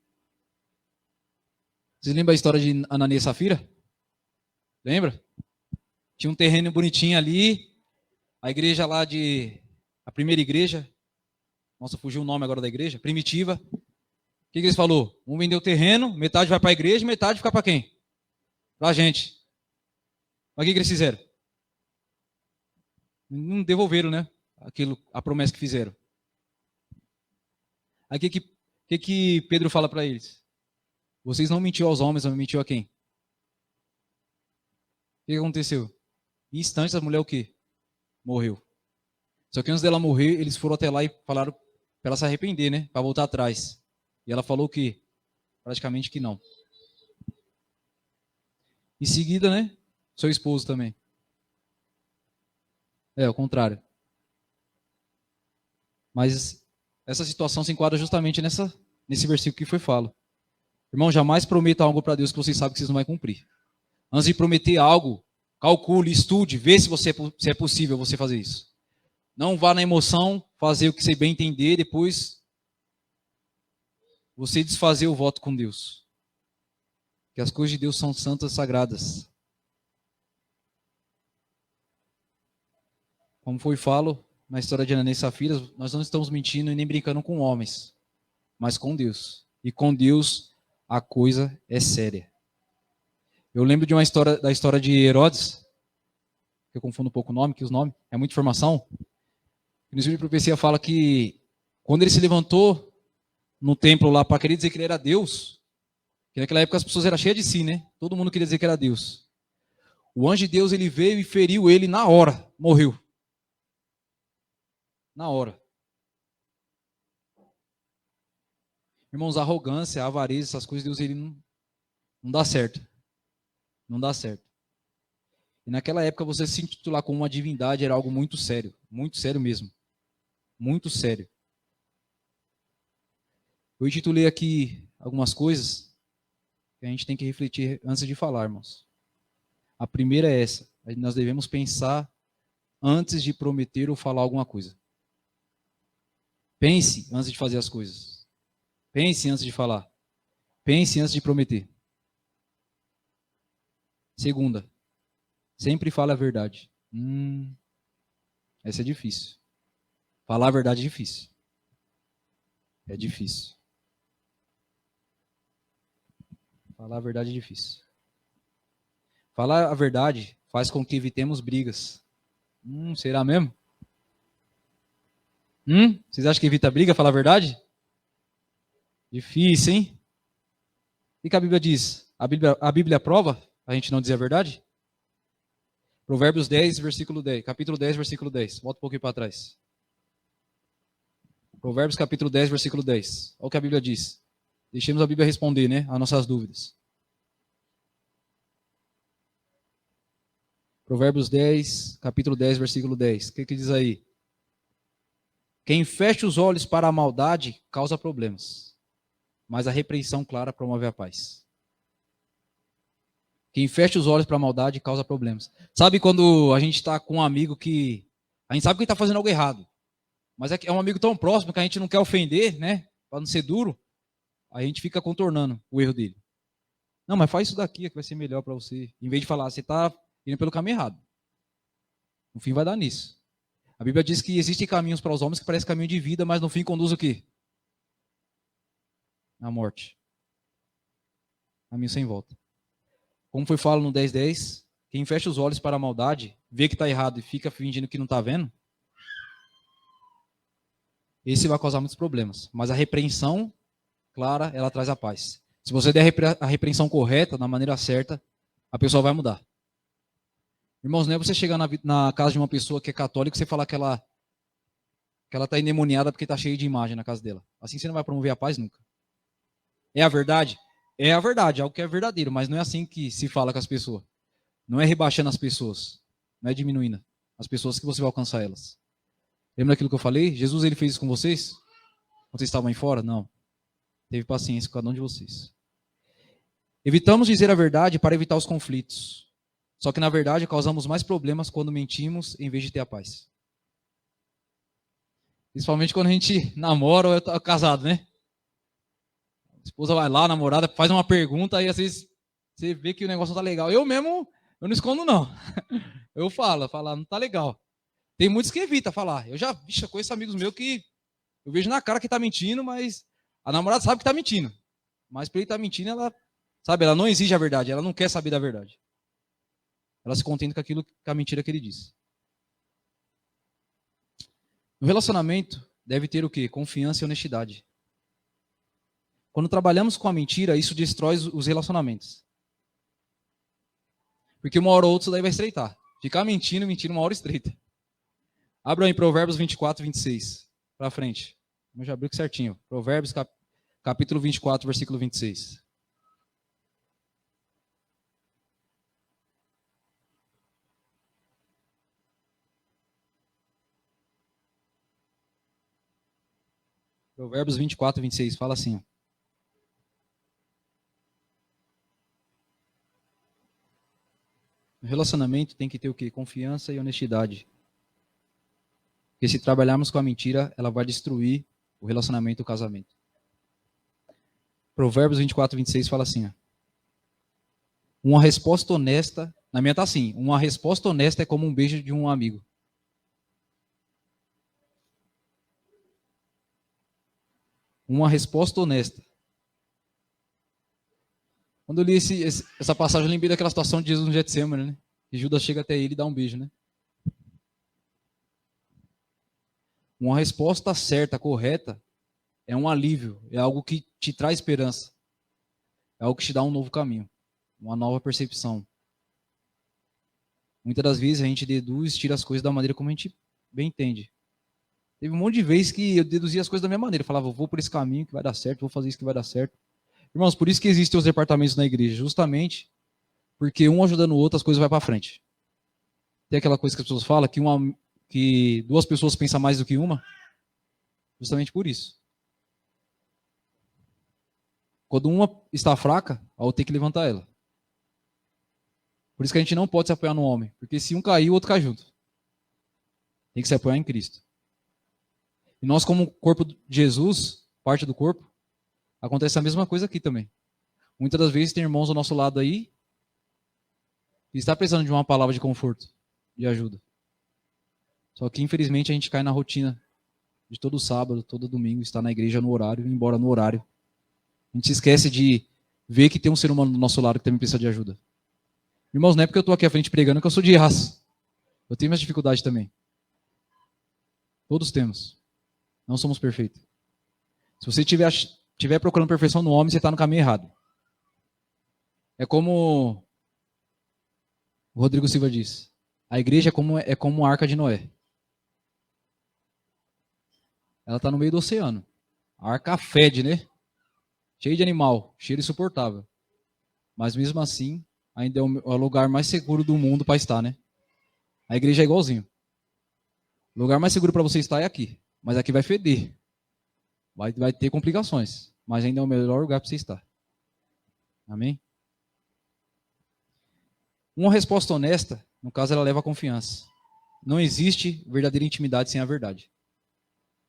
B: Vocês lembram a história de Ananias e Safira? Lembra? Tinha um terreno bonitinho ali, a igreja lá a primeira igreja, nossa, fugiu o nome agora da igreja, primitiva. O que eles falaram? Vamos vender o terreno, metade vai para a igreja, metade fica para quem? Para a gente. Mas o que eles fizeram? Não devolveram, né? A promessa que fizeram. Aí o que Pedro fala para eles? Vocês não mentiu aos homens, mas mentiu a quem? O que aconteceu? Em instantes a mulher o quê? Morreu. Só que antes dela morrer, eles foram até lá e falaram para ela se arrepender, né? Para voltar atrás. E ela falou o quê? Praticamente que não. Em seguida, né? Seu esposo também. É, ao contrário. Mas essa situação se enquadra justamente nesse versículo que foi falado. Irmão, jamais prometa algo para Deus que vocês sabem que vocês não vão cumprir. Antes de prometer algo, calcule, estude, vê se é possível você fazer isso. Não vá na emoção, fazer o que você bem entender, depois você desfazer o voto com Deus. Que as coisas de Deus são santas e sagradas. Como foi falo na história de Ananias e Safira, nós não estamos mentindo e nem brincando com homens, mas com Deus. E com Deus a coisa é séria. Eu lembro de da história de Herodes, que eu confundo um pouco o nome, que os nomes é muita informação. No livro de profecia fala que quando ele se levantou no templo lá para querer dizer que ele era Deus, Porque naquela época as pessoas eram cheias de si, né? Todo mundo queria dizer que era Deus. O anjo de Deus, ele veio e feriu ele na hora. Morreu. Na hora. Irmãos, a arrogância, a avareza, essas coisas, Deus, ele não dá certo. Não dá certo. E naquela época, você se intitular como uma divindade era algo muito sério mesmo. Muito sério. Eu intitulei aqui algumas coisas que a gente tem que refletir antes de falar, irmãos. A primeira é essa. Nós devemos pensar antes de prometer ou falar alguma coisa. Pense antes de fazer as coisas. Pense antes de falar. Pense antes de prometer. Segunda, sempre fale a verdade. Essa é difícil. Falar a verdade é difícil. É difícil. Falar a verdade é difícil. Falar a verdade faz com que evitemos brigas. Será mesmo? Vocês acham que evita briga, falar a verdade? Difícil, hein? O que a Bíblia diz? A Bíblia aprova a gente não dizer a verdade? Provérbios 10, versículo 10. Capítulo 10, versículo 10. Volta um pouquinho para trás. Provérbios capítulo 10, versículo 10. Olha o que a Bíblia diz. Deixemos a Bíblia responder, né, as nossas dúvidas. Provérbios 10, capítulo 10, versículo 10. O que diz aí? Quem fecha os olhos para a maldade causa problemas, mas a repreensão clara promove a paz. Quem fecha os olhos para a maldade causa problemas. Sabe quando a gente está com um amigo que a gente sabe que ele está fazendo algo errado, mas é um amigo tão próximo que a gente não quer ofender, né? Para não ser duro, a gente fica contornando o erro dele. Não, mas faz isso daqui que vai ser melhor para você. Em vez de falar, você está indo pelo caminho errado. No fim vai dar nisso. A Bíblia diz que existem caminhos para os homens que parecem caminho de vida, mas no fim conduz o quê? A morte. Caminho sem volta. Como foi falado no 10:10, quem fecha os olhos para a maldade, vê que está errado e fica fingindo que não está vendo, esse vai causar muitos problemas. Mas a repreensão clara, ela traz a paz. Se você der a repreensão correta, da maneira certa, a pessoa vai mudar. Irmãos, não é você chegar na casa de uma pessoa que é católica e você falar que ela está endemoniada porque está cheia de imagem na casa dela. Assim você não vai promover a paz nunca. É a verdade? É a verdade, algo que é verdadeiro, mas não é assim que se fala com as pessoas. Não é rebaixando as pessoas, não é diminuindo as pessoas que você vai alcançar elas. Lembra daquilo que eu falei? Jesus, ele fez isso com vocês? Quando vocês estavam aí fora? Não. Teve paciência com cada um de vocês. Evitamos dizer a verdade para evitar os conflitos. Só que, na verdade, causamos mais problemas quando mentimos em vez de ter a paz. Principalmente quando a gente namora ou é casado, né? A esposa vai lá, a namorada, faz uma pergunta, aí às vezes você vê que o negócio não tá legal. Eu mesmo, eu não escondo não. Eu falo, não tá legal. Tem muitos que evitam falar. Eu conheço amigos meus que eu vejo na cara que tá mentindo, mas a namorada sabe que tá mentindo. Mas por ele estar mentindo, ela não exige a verdade, ela não quer saber da verdade. Ela se contenta com a mentira que ele diz. No relacionamento, deve ter o quê? Confiança e honestidade. Quando trabalhamos com a mentira, isso destrói os relacionamentos. Porque uma hora ou outra isso daí vai estreitar. Ficar mentindo, uma hora estreita. Abra aí Provérbios 24, 26. Para frente. Eu já abri certinho. Provérbios capítulo 24, versículo 26. Provérbios 24, 26. Fala assim. O relacionamento tem que ter o quê? Confiança e honestidade. Porque se trabalharmos com a mentira, ela vai destruir o relacionamento e o casamento. Provérbios 24, 26 fala assim. Ó. Uma resposta honesta, na minha tá assim, uma resposta honesta é como um beijo de um amigo. Uma resposta honesta. Quando eu li essa passagem, eu lembrei daquela situação de Jesus no Getsemane, né? Que Judas chega até ele e dá um beijo, né? Uma resposta certa, correta, é um alívio, é algo que te traz esperança. É algo que te dá um novo caminho, uma nova percepção. Muitas das vezes a gente deduz, tira as coisas da maneira como a gente bem entende. Teve um monte de vezes que eu deduzia as coisas da minha maneira. Eu falava, vou por esse caminho que vai dar certo, vou fazer isso que vai dar certo. Irmãos, por isso que existem os departamentos na igreja, justamente porque um ajudando o outro, as coisas vão para frente. Tem aquela coisa que as pessoas falam, que duas pessoas pensam mais do que uma, justamente por isso. Quando uma está fraca, a outra tem que levantar ela. Por isso que a gente não pode se apoiar no homem, porque se um cair, o outro cai junto. Tem que se apoiar em Cristo. E nós, como corpo de Jesus, parte do corpo, acontece a mesma coisa aqui também. Muitas das vezes tem irmãos ao nosso lado aí que está precisando de uma palavra de conforto, de ajuda. Só que, infelizmente, a gente cai na rotina de todo sábado, todo domingo, estar na igreja no horário e ir embora no horário. A gente se esquece de ver que tem um ser humano do nosso lado que também precisa de ajuda. Irmãos, não é porque eu estou aqui à frente pregando que eu sou de aço. Eu tenho minhas dificuldades também. Todos temos. Não somos perfeitos. Se você estiver procurando perfeição no homem, você está no caminho errado. É como o Rodrigo Silva diz. A igreja é como a arca de Noé. Ela está no meio do oceano. A arca fede, né? Cheio de animal, cheiro insuportável. Mas mesmo assim, ainda é o lugar mais seguro do mundo para estar, né? A igreja é igualzinho. O lugar mais seguro para você estar é aqui. Mas aqui vai feder. Vai ter complicações. Mas ainda é o melhor lugar para você estar. Amém? Uma resposta honesta, no caso, ela leva a confiança. Não existe verdadeira intimidade sem a verdade.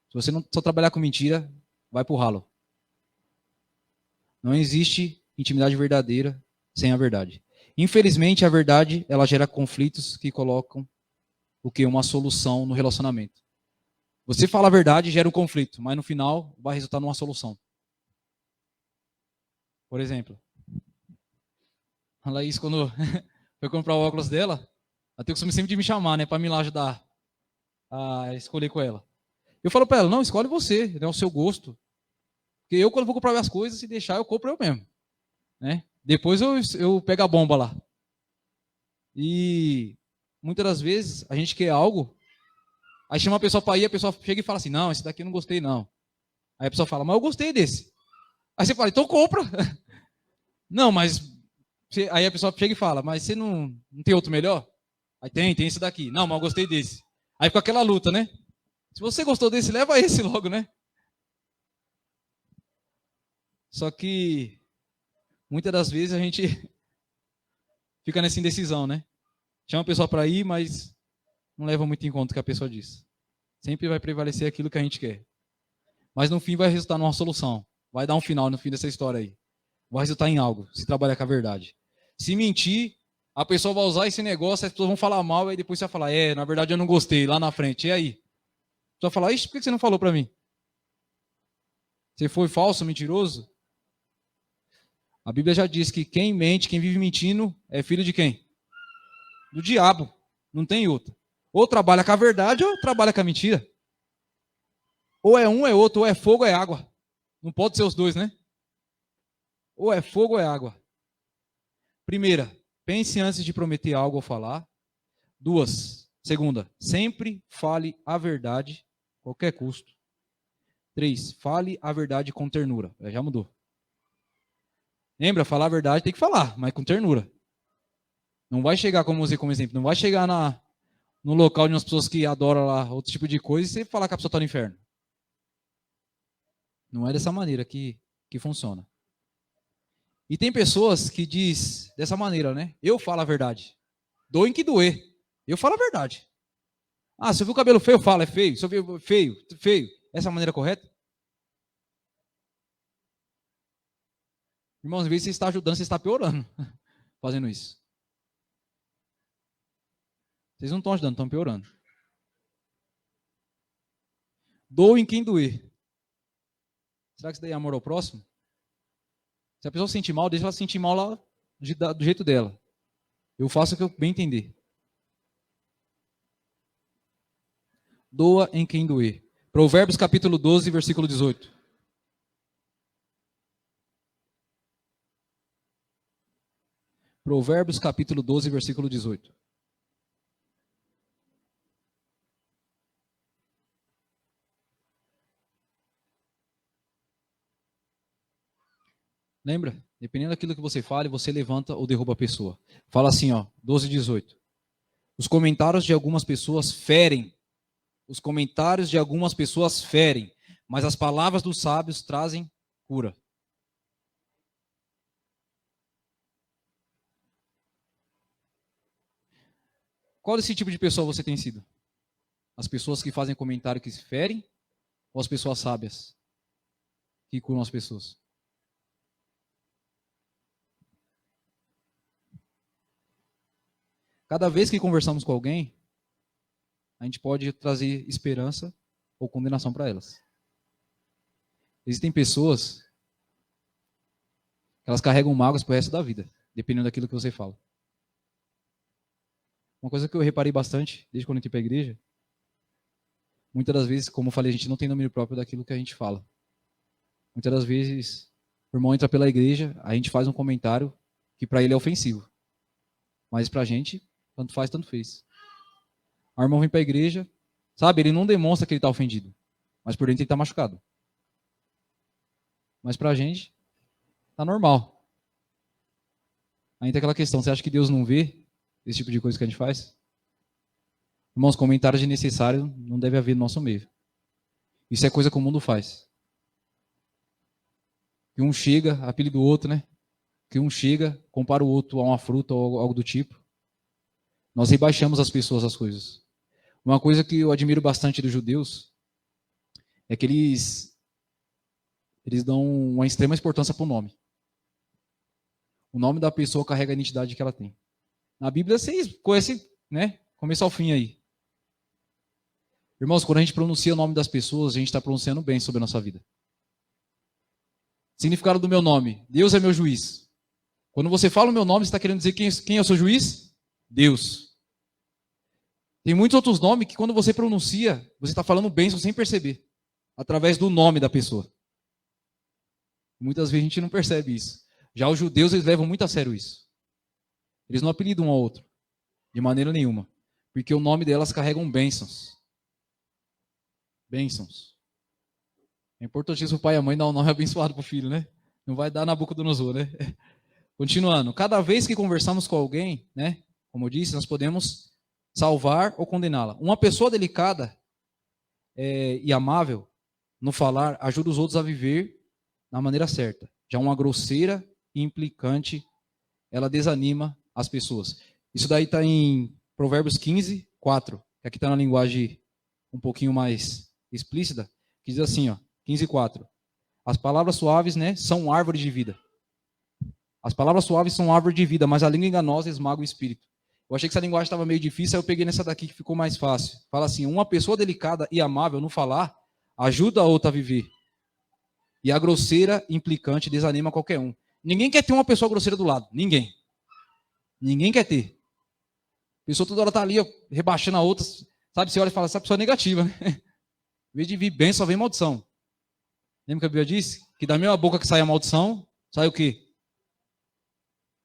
B: Se você não só trabalhar com mentira, vai pro ralo. Não existe intimidade verdadeira sem a verdade. Infelizmente, a verdade, ela gera conflitos que colocam o que? Uma solução no relacionamento. Você fala a verdade, gera um conflito, mas no final vai resultar numa solução. Por exemplo, a Laís, quando foi comprar o óculos dela, ela tem o costume sempre de me chamar, né, para me lá ajudar a escolher com ela. Eu falo para ela, não, escolhe você, é o seu gosto. Porque eu, quando vou comprar minhas coisas, se deixar, eu compro eu mesmo. Né? Depois eu pego a bomba lá. E muitas das vezes a gente quer algo, aí chama a pessoa para ir, a pessoa chega e fala assim, não, esse daqui eu não gostei não. Aí a pessoa fala, mas eu gostei desse. Aí você fala, então compra. Não, mas... Aí a pessoa chega e fala, mas você não tem outro melhor? Aí tem esse daqui. Não, mas eu gostei desse. Aí fica aquela luta, né? Se você gostou desse, leva esse logo, né? Só que muitas das vezes a gente fica nessa indecisão, né? Chama a pessoa para ir, mas não leva muito em conta o que a pessoa diz. Sempre vai prevalecer aquilo que a gente quer. Mas no fim vai resultar numa solução. Vai dar um final no fim dessa história aí. Vai resultar em algo, se trabalhar com a verdade. Se mentir, a pessoa vai usar esse negócio, as pessoas vão falar mal, e depois você vai falar, na verdade eu não gostei, lá na frente. E aí? Você vai falar, ixi, por que você não falou para mim? Você foi falso, mentiroso? A Bíblia já diz que quem mente, quem vive mentindo, é filho de quem? Do diabo. Não tem outro. Ou trabalha com a verdade, ou trabalha com a mentira. Ou é um, ou é outro, ou é fogo, ou é água. Não pode ser os dois, né? Ou é fogo, ou é água. Primeira, pense antes de prometer algo ou falar. Segunda, sempre fale a verdade, qualquer custo. 3, fale a verdade com ternura. Já mudou. Lembra, falar a verdade tem que falar, mas com ternura. Não vai chegar, como eu usei como exemplo, não vai chegar no local de umas pessoas que adoram lá outro tipo de coisa e você falar que a pessoa está no inferno. Não é dessa maneira que funciona. E tem pessoas que diz dessa maneira, né? Eu falo a verdade. Doem que doer. Eu falo a verdade. Ah, se eu vi o cabelo feio, eu falo, é feio. Se eu vi feio. Essa é a maneira correta? Irmãos, em vez de você estar ajudando, você está piorando fazendo isso. Vocês não estão ajudando, estão piorando. Doem quem doer. Será que isso daí é amor ao próximo? Se a pessoa se sentir mal, deixa ela se sentir mal lá do jeito dela. Eu faço o que eu bem entender. Doa em quem doer. Provérbios capítulo 12, versículo 18. Provérbios capítulo 12, versículo 18. Lembra? Dependendo daquilo que você fale, você levanta ou derruba a pessoa. Fala assim, ó, 12, 18. Os comentários de algumas pessoas ferem. Os comentários de algumas pessoas ferem, mas as palavras dos sábios trazem cura. Qual esse tipo de pessoa você tem sido? As pessoas que fazem comentário que se ferem ou as pessoas sábias que curam as pessoas? Cada vez que conversamos com alguém, a gente pode trazer esperança ou condenação para elas. Existem pessoas que elas carregam mágoas pro resto da vida, dependendo daquilo que você fala. Uma coisa que eu reparei bastante, desde quando eu entrei para a igreja, muitas das vezes, como eu falei, a gente não tem domínio próprio daquilo que a gente fala. Muitas das vezes, o irmão entra pela igreja, a gente faz um comentário que para ele é ofensivo. Mas para a gente, tanto faz, tanto fez. O irmão vem para a igreja, sabe, ele não demonstra que ele está ofendido, mas por dentro ele está machucado. Mas para a gente, está normal. Aí tem aquela questão, você acha que Deus não vê esse tipo de coisa que a gente faz? Irmãos, comentários desnecessários não deve haver no nosso meio. Isso é coisa que o mundo faz. Que um chega, apelido do outro, né? Que um chega, compara o outro a uma fruta ou algo do tipo. Nós rebaixamos as pessoas às coisas. Uma coisa que eu admiro bastante dos judeus é que eles dão uma extrema importância para o nome. O nome da pessoa carrega a identidade que ela tem. Na Bíblia vocês conhecem, né? Começo ao fim aí. Irmãos, quando a gente pronuncia o nome das pessoas, a gente está pronunciando bem sobre a nossa vida. Significado do meu nome: Deus é meu juiz. Quando você fala o meu nome, você está querendo dizer quem é o seu juiz? Deus. Tem muitos outros nomes que quando você pronuncia, você está falando bênção sem perceber. Através do nome da pessoa. Muitas vezes a gente não percebe isso. Já os judeus, eles levam muito a sério isso. Eles não apelidam um ao outro. De maneira nenhuma. Porque o nome delas carregam bênçãos. Bênçãos. É importantíssimo o pai e a mãe dar um nome abençoado para o filho, né? Não vai dar Nabucodonosor, né? Continuando. Cada vez que conversamos com alguém, né? Como eu disse, nós podemos salvar ou condená-la. Uma pessoa delicada e amável no falar ajuda os outros a viver da maneira certa. Já uma grosseira e implicante, ela desanima as pessoas. Isso daí está em Provérbios 15, 4. Que aqui está na linguagem um pouquinho mais explícita, que diz assim, ó, 15, 4. As palavras suaves, né, são árvore de vida. As palavras suaves são árvore de vida, mas a língua enganosa esmaga o espírito. Eu achei que essa linguagem estava meio difícil, aí eu peguei nessa daqui que ficou mais fácil. Fala assim, uma pessoa delicada e amável no falar ajuda a outra a viver. E a grosseira, implicante, desanima qualquer um. Ninguém quer ter uma pessoa grosseira do lado. Ninguém. Ninguém quer ter. A pessoa toda hora está ali, ó, rebaixando a outra. Sabe, você olha e fala, essa pessoa é negativa, né? Em vez de vir bem, só vem maldição. Lembra que a Bíblia disse? Que da mesma boca que sai a maldição, sai o quê?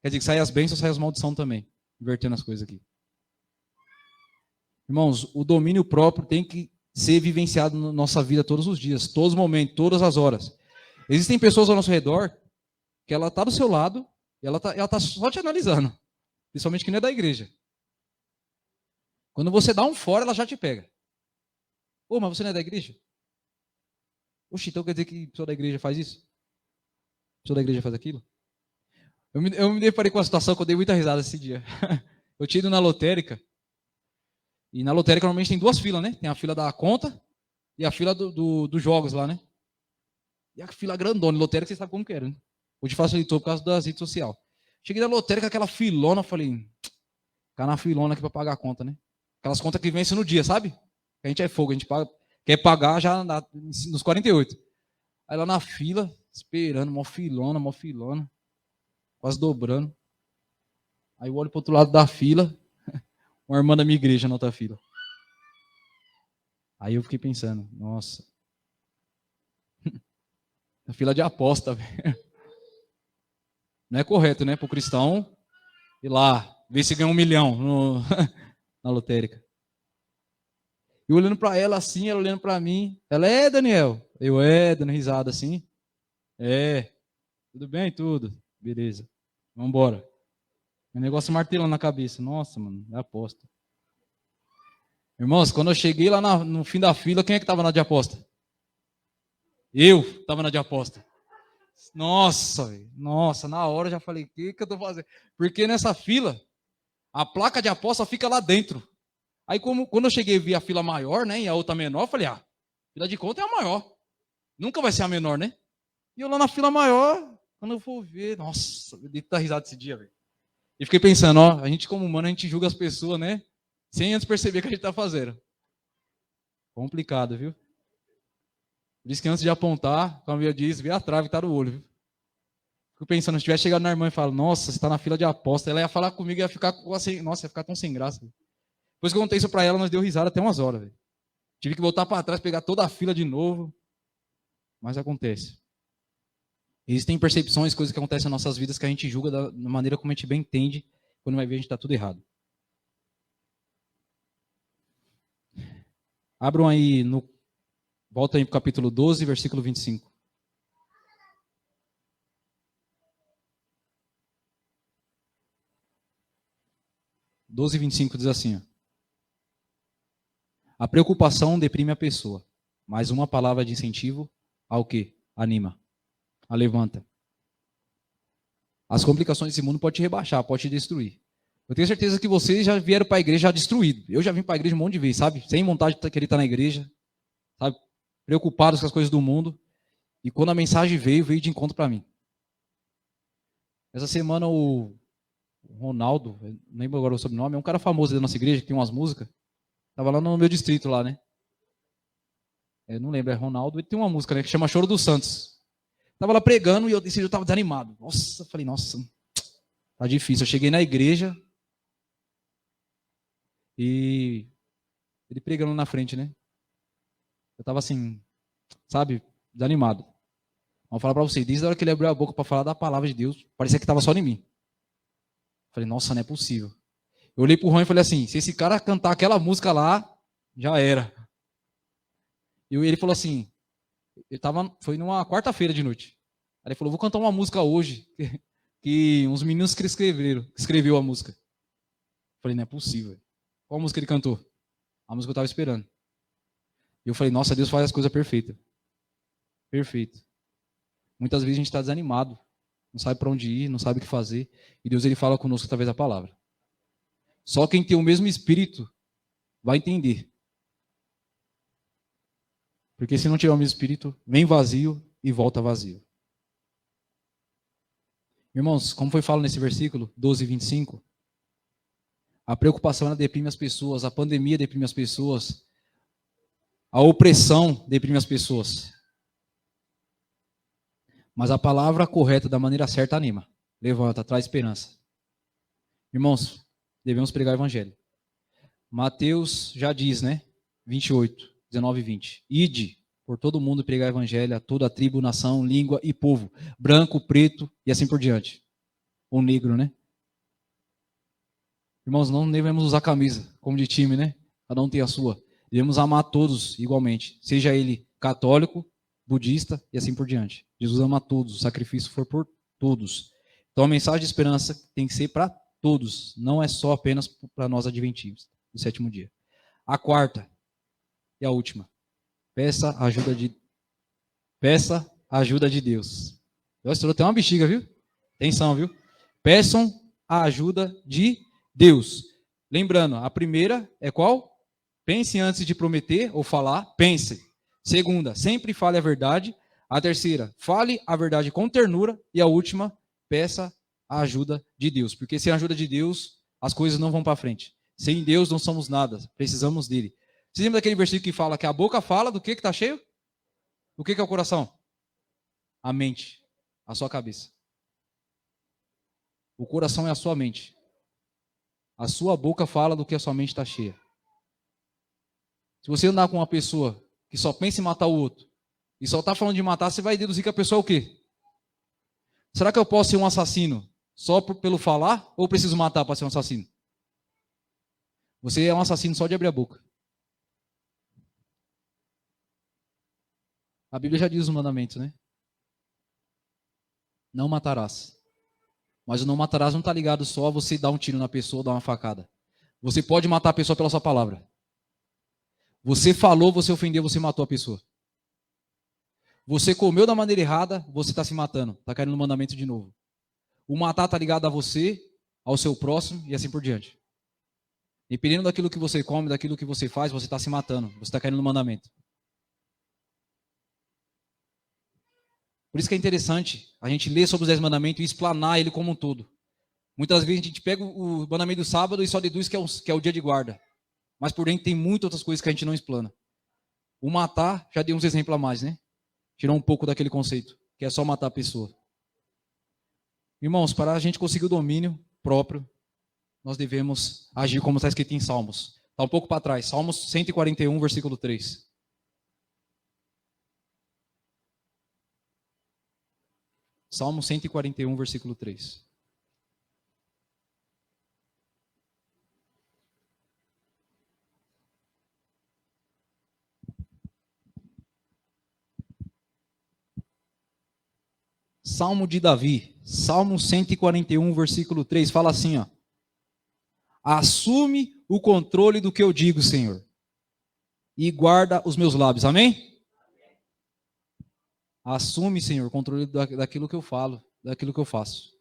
B: Quer dizer, que sai as bênçãos, sai as maldições também. Invertendo as coisas aqui. Irmãos, o domínio próprio tem que ser vivenciado na nossa vida todos os dias, todos os momentos, todas as horas. Existem pessoas ao nosso redor que ela está do seu lado e ela tá só te analisando. Principalmente que não é da igreja. Quando você dá um fora, ela já te pega. Ô, mas você não é da igreja? Oxi, então quer dizer que a pessoa da igreja faz isso? A pessoa da igreja faz aquilo? Eu me deparei com uma situação que eu dei muita risada esse dia. Eu tinha ido na lotérica. E na lotérica normalmente tem duas filas, né? Tem a fila da conta e a fila dos jogos lá, né? E a fila grandona, lotérica, você sabe como que era, né? Hoje facilitou por causa das redes sociais. Cheguei na lotérica, aquela filona, falei, ficar na filona aqui para pagar a conta, né? Aquelas contas que vencem no dia, sabe? A gente é fogo, a gente paga, quer pagar já nos 48. Aí lá na fila, esperando, mó filona, quase dobrando. Aí eu olho para o outro lado da fila, uma irmã da minha igreja na outra fila. Aí eu fiquei pensando, nossa, a fila de aposta, velho. Não é correto, né? Para o cristão Ir lá, ver se ganha 1 milhão na lotérica. E olhando para ela assim, ela olhando para mim. Ela, Daniel? Eu, dando risada assim. Tudo bem? Tudo. Beleza. Vamos embora. O negócio martelando na cabeça. Nossa, mano, é aposta. Irmãos, quando eu cheguei lá no fim da fila, quem é que estava na de aposta? Eu estava na de aposta. Nossa, na hora eu já falei, o que eu estou fazendo? Porque nessa fila, a placa de aposta fica lá dentro. Aí quando eu cheguei e vi a fila maior, né, e a outra menor, eu falei, a fila de conta é a maior. Nunca vai ser a menor, né? E eu lá na fila maior, quando eu for ver, nossa, eu devo estar risado esse dia, velho. E fiquei pensando, a gente como humano, a gente julga as pessoas, né? Sem antes perceber o que a gente está fazendo. Complicado, viu? Diz que antes de apontar, como eu disse, vê a trave que está no olho, viu? Fico pensando, se tivesse chegado na irmã e falado, nossa, você está na fila de aposta, ela ia falar comigo e ia ficar assim, nossa, ia ficar tão sem graça. Viu? Depois que eu contei isso para ela, nós deu risada até umas horas, velho. Tive que voltar para trás, pegar toda a fila de novo. Mas acontece. Existem percepções, coisas que acontecem nas nossas vidas que a gente julga da maneira como a gente bem entende, quando vai ver a gente está tudo errado. Abram aí, volta aí para o capítulo 12, versículo 25. (12:25) 12:25 diz assim, ó. A preocupação deprime a pessoa, mas uma palavra de incentivo ao quê? Anima, a levanta. As complicações desse mundo podem te rebaixar, podem te destruir. Eu tenho certeza que vocês já vieram para a igreja já destruídos. Eu já vim para a igreja um monte de vezes, sabe? Sem vontade de querer estar na igreja, sabe? Preocupados com as coisas do mundo. E quando a mensagem veio de encontro para mim. Essa semana o Ronaldo, não lembro agora o sobrenome, é um cara famoso da nossa igreja, que tem umas músicas. Estava lá no meu distrito lá, né? Eu não lembro, é Ronaldo. Ele tem uma música, né, que chama Choro dos Santos. Estava lá pregando e eu estava desanimado. Nossa, falei, nossa, tá difícil. Eu cheguei na igreja e ele pregando na frente, né? Eu estava assim, sabe, desanimado. Vou falar para vocês, desde a hora que ele abriu a boca para falar da palavra de Deus, parecia que estava só em mim. Falei, nossa, não é possível. Eu olhei pro Ron e falei assim, se esse cara cantar aquela música lá, já era. E ele falou assim, foi numa quarta-feira de noite. Aí ele falou, vou cantar uma música hoje, que uns meninos que escreveu a música. Falei, não é possível. Qual música ele cantou? A música que eu estava esperando. E eu falei, nossa, Deus faz as coisas perfeitas. Perfeito. Muitas vezes a gente está desanimado, não sabe para onde ir, não sabe o que fazer. E Deus ele fala conosco através da palavra. Só quem tem o mesmo espírito vai entender. Porque se não tiver o mesmo espírito, vem vazio e volta vazio. Irmãos, como foi falado nesse versículo 12:25, a preocupação ela deprime as pessoas, a pandemia deprime as pessoas, a opressão deprime as pessoas. Mas a palavra correta, da maneira certa, anima, levanta, traz esperança. Irmãos, devemos pregar o evangelho. Mateus já diz, né? 28, 19 e 20. Ide por todo mundo pregar o evangelho a toda a tribo, nação, língua e povo. Branco, preto e assim por diante. Ou negro, né? Irmãos, não devemos usar camisa, como de time, né? Cada um tem a sua. Devemos amar todos igualmente. Seja ele católico, budista e assim por diante. Jesus ama a todos, o sacrifício foi por todos. Então a mensagem de esperança tem que ser para todos, não é só apenas para nós adventistas do sétimo dia. A quarta e a última. Peça a ajuda de Deus. Eu estourou até uma bexiga, viu? Atenção, viu? Peçam a ajuda de Deus. Lembrando, a primeira é qual? Pense antes de prometer ou falar, pense. Segunda, sempre fale a verdade. A terceira, fale a verdade com ternura. E a última, peça a ajuda de Deus. Porque sem a ajuda de Deus, as coisas não vão para frente. Sem Deus não somos nada, precisamos dele. Você lembra daquele versículo que fala que a boca fala do que está cheio? Do que é o coração? A mente, a sua cabeça. O coração é a sua mente. A sua boca fala do que a sua mente está cheia. Se você andar com uma pessoa que só pensa em matar o outro, e só está falando de matar, você vai deduzir que a pessoa é o quê? Será que eu posso ser um assassino Só pelo falar? Ou preciso matar para ser um assassino? Você é um assassino só de abrir a boca. A Bíblia já diz os mandamentos, né? Não matarás. Mas o não matarás não está ligado só a você dar um tiro na pessoa, dar uma facada. Você pode matar a pessoa pela sua palavra. Você falou, você ofendeu, você matou a pessoa. Você comeu da maneira errada, você está se matando. Está caindo no mandamento de novo. O matar está ligado a você, ao seu próximo e assim por diante. Dependendo daquilo que você come, daquilo que você faz, você está se matando. Você está caindo no mandamento. Por isso que é interessante a gente ler sobre os 10 mandamentos e explanar ele como um todo. Muitas vezes a gente pega o mandamento do sábado e só deduz que é o dia de guarda. Mas por dentro tem muitas outras coisas que a gente não explana. O matar, já dei uns exemplos a mais, né? Tirou um pouco daquele conceito, que é só matar a pessoa. Irmãos, para a gente conseguir o domínio próprio, nós devemos agir como está escrito em Salmos. Está um pouco para trás, Salmos 141, versículo 3. Salmo 141, versículo 3. Salmo de Davi, Salmo 141, versículo 3, fala assim, ó. Assume o controle do que eu digo, Senhor, e guarda os meus lábios, amém? Assume, Senhor, o controle daquilo que eu falo, daquilo que eu faço.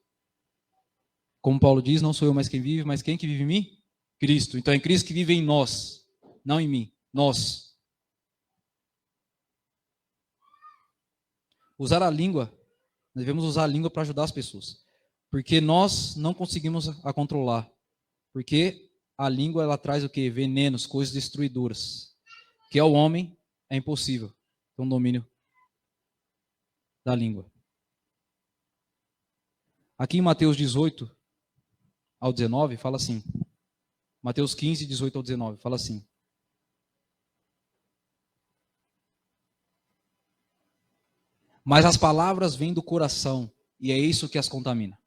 B: Como Paulo diz, não sou eu mais quem vive, mas quem que vive em mim? Cristo. Então é Cristo que vive em nós, não em mim, nós. Usar a língua, nós devemos usar a língua para ajudar as pessoas. Porque nós não conseguimos a controlar. Porque a língua, ela traz o quê? Venenos, coisas destruidoras. Que ao homem é impossível ter um domínio da língua. Aqui em Mateus 18 ao 19, fala assim. Mateus 15, 18 ao 19, fala assim. Mas as palavras vêm do coração, e é isso que as contamina.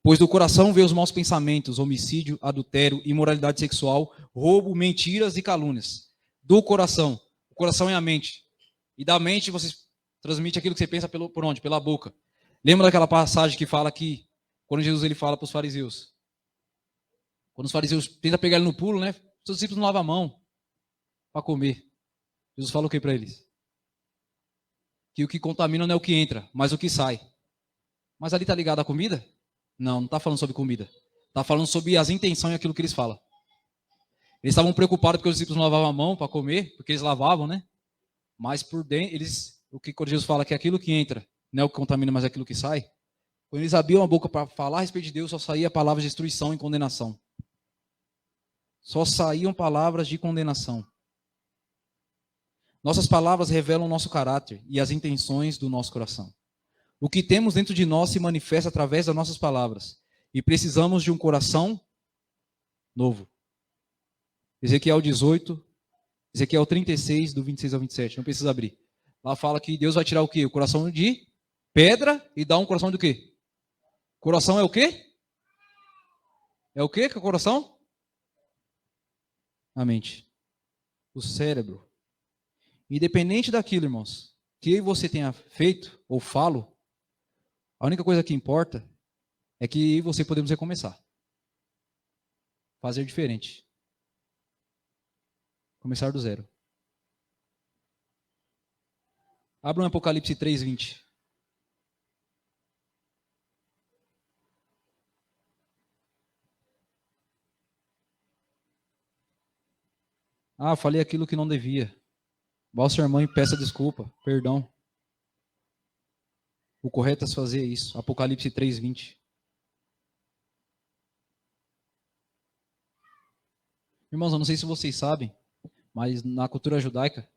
B: Pois do coração vêm os maus pensamentos, homicídio, adultério, imoralidade sexual, roubo, mentiras e calúnias. Do coração. O coração é a mente. E da mente você transmite aquilo que você pensa por onde? Pela boca. Lembra daquela passagem que fala que, quando Jesus ele fala para os fariseus? Quando os fariseus tentam pegar ele no pulo, né? Os discípulos não lavam a mão para comer. Jesus fala o que para eles? Que o que contamina não é o que entra, mas o que sai. Mas ali está ligado à comida? Não está falando sobre comida. Está falando sobre as intenções e aquilo que eles falam. Eles estavam preocupados porque os discípulos não lavavam a mão para comer, porque eles lavavam, né? Mas por dentro, quando Jesus fala que aquilo que entra não é o que contamina, mas é aquilo que sai. Quando eles abriam a boca para falar a respeito de Deus, só saía palavras de destruição e condenação. Só saíam palavras de condenação. Nossas palavras revelam o nosso caráter e as intenções do nosso coração. O que temos dentro de nós se manifesta através das nossas palavras. E precisamos de um coração novo. Ezequiel 18, Ezequiel 36, do 26 ao 27. Não precisa abrir. Lá fala que Deus vai tirar o quê? O coração de pedra e dar um coração do quê? Coração é o quê? É o quê que é o coração? A mente. O cérebro. Independente daquilo, irmãos, que você tenha feito ou falo, a única coisa que importa é que você podemos recomeçar. Fazer diferente. Começar do zero. Abra um Apocalipse 3:20. Ah, falei aquilo que não devia. Vá ao seu irmão e peça desculpa, perdão. O correto é fazer isso. Apocalipse 3:20. Irmãos, eu não sei se vocês sabem, mas na cultura judaica,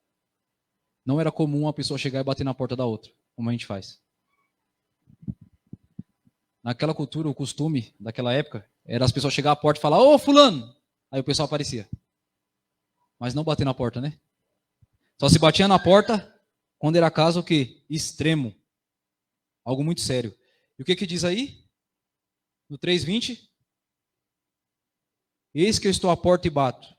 B: não era comum uma pessoa chegar e bater na porta da outra, como a gente faz. Naquela cultura, o costume daquela época, era as pessoas chegar à porta e falar, ô fulano! Aí o pessoal aparecia. Mas não bater na porta, né? Só se batia na porta quando era caso o quê? Extremo. Algo muito sério. E o que diz aí? No 3:20. Eis que eu estou à porta e bato.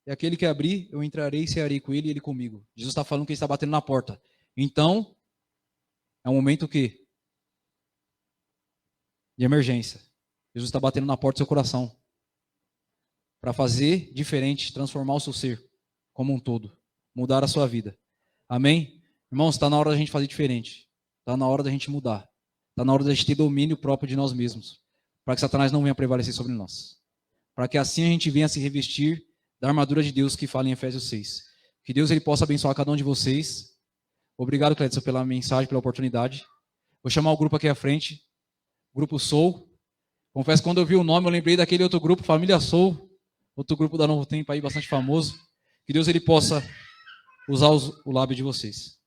B: E aquele que abrir, eu entrarei e cearei com ele e ele comigo. Jesus está falando que ele está batendo na porta. Então, é um momento que? De emergência. Jesus está batendo na porta do seu coração. Para fazer diferente, transformar o seu ser como um todo. Mudar a sua vida. Amém? Irmãos, está na hora da gente fazer diferente. Está na hora da gente mudar. Está na hora da gente ter domínio próprio de nós mesmos. Para que Satanás não venha prevalecer sobre nós. Para que assim a gente venha se revestir da armadura de Deus que fala em Efésios 6. Que Deus ele possa abençoar cada um de vocês. Obrigado, Cleiton, pela mensagem, pela oportunidade. Vou chamar o grupo aqui à frente. Grupo Soul. Confesso que quando eu vi o nome, eu lembrei daquele outro grupo, Família Soul. Outro grupo da Novo Tempo aí, bastante famoso. Que Deus ele possa usar o lábio de vocês.